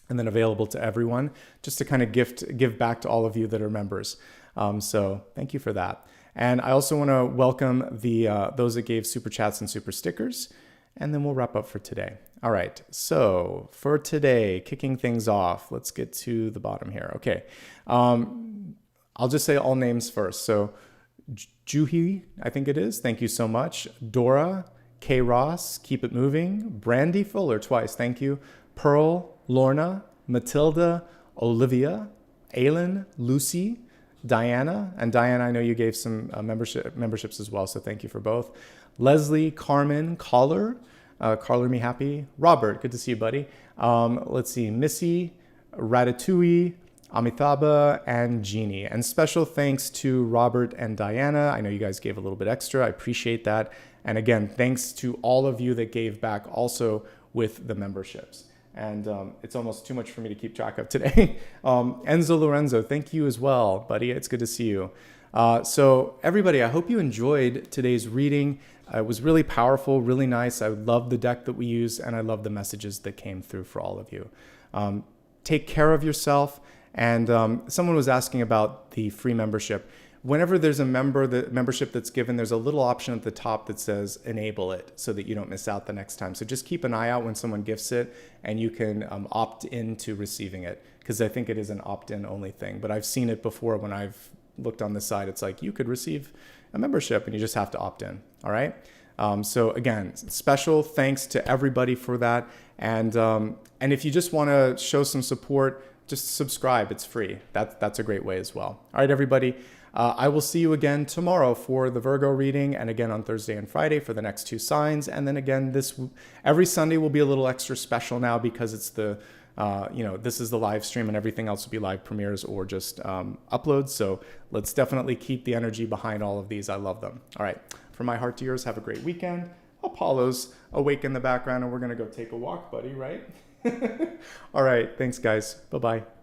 and then available to everyone, just to kind of give back to all of you that are members. So thank you for that. And I also want to welcome those that gave super chats and super stickers, and then we'll wrap up for today. All right, so for today, kicking things off, let's get to the bottom here. Okay, I'll just say all names first. So Juhi, I think it is, thank you so much. Dora, K. Ross, keep it moving. Brandy Fuller, twice, thank you. Pearl, Lorna, Matilda, Olivia, Aylin, Lucy, Diana, and Diana, I know you gave some memberships as well, so thank you for both. Leslie, Carmen, Caller, Caller Me Happy, Robert, good to see you, buddy. Let's see, Missy, Ratatouille, Amitabha, and Jeannie. And special thanks to Robert and Diana. I know you guys gave a little bit extra. I appreciate that. And again, thanks to all of you that gave back also with the memberships. And it's almost too much for me to keep track of today. Enzo Lorenzo, thank you as well, buddy. It's good to see you. So everybody, I hope you enjoyed today's reading. It was really powerful, really nice. I love the deck that we use, and I love the messages that came through for all of you. Take care of yourself. And someone was asking about the free membership. Whenever there's a membership that's given, there's a little option at the top that says enable it so that you don't miss out the next time. So just keep an eye out when someone gifts it, and you can opt into receiving it, because I think it is an opt-in only thing. But I've seen it before when I've looked on the side. It's like you could receive a membership and you just have to opt in. All right. So again, special thanks to everybody for that. And if you just want to show some support, just subscribe. It's free. That's a great way as well. All right, everybody. I will see you again tomorrow for the Virgo reading, and again on Thursday and Friday for the next 2 signs. And then again, every Sunday will be a little extra special now, because it's this is the live stream, and everything else will be live premieres or just uploads. So let's definitely keep the energy behind all of these. I love them. All right. From my heart to yours, have a great weekend. Apollo's awake in the background, and we're going to go take a walk, buddy, right? All right. Thanks, guys. Bye-bye.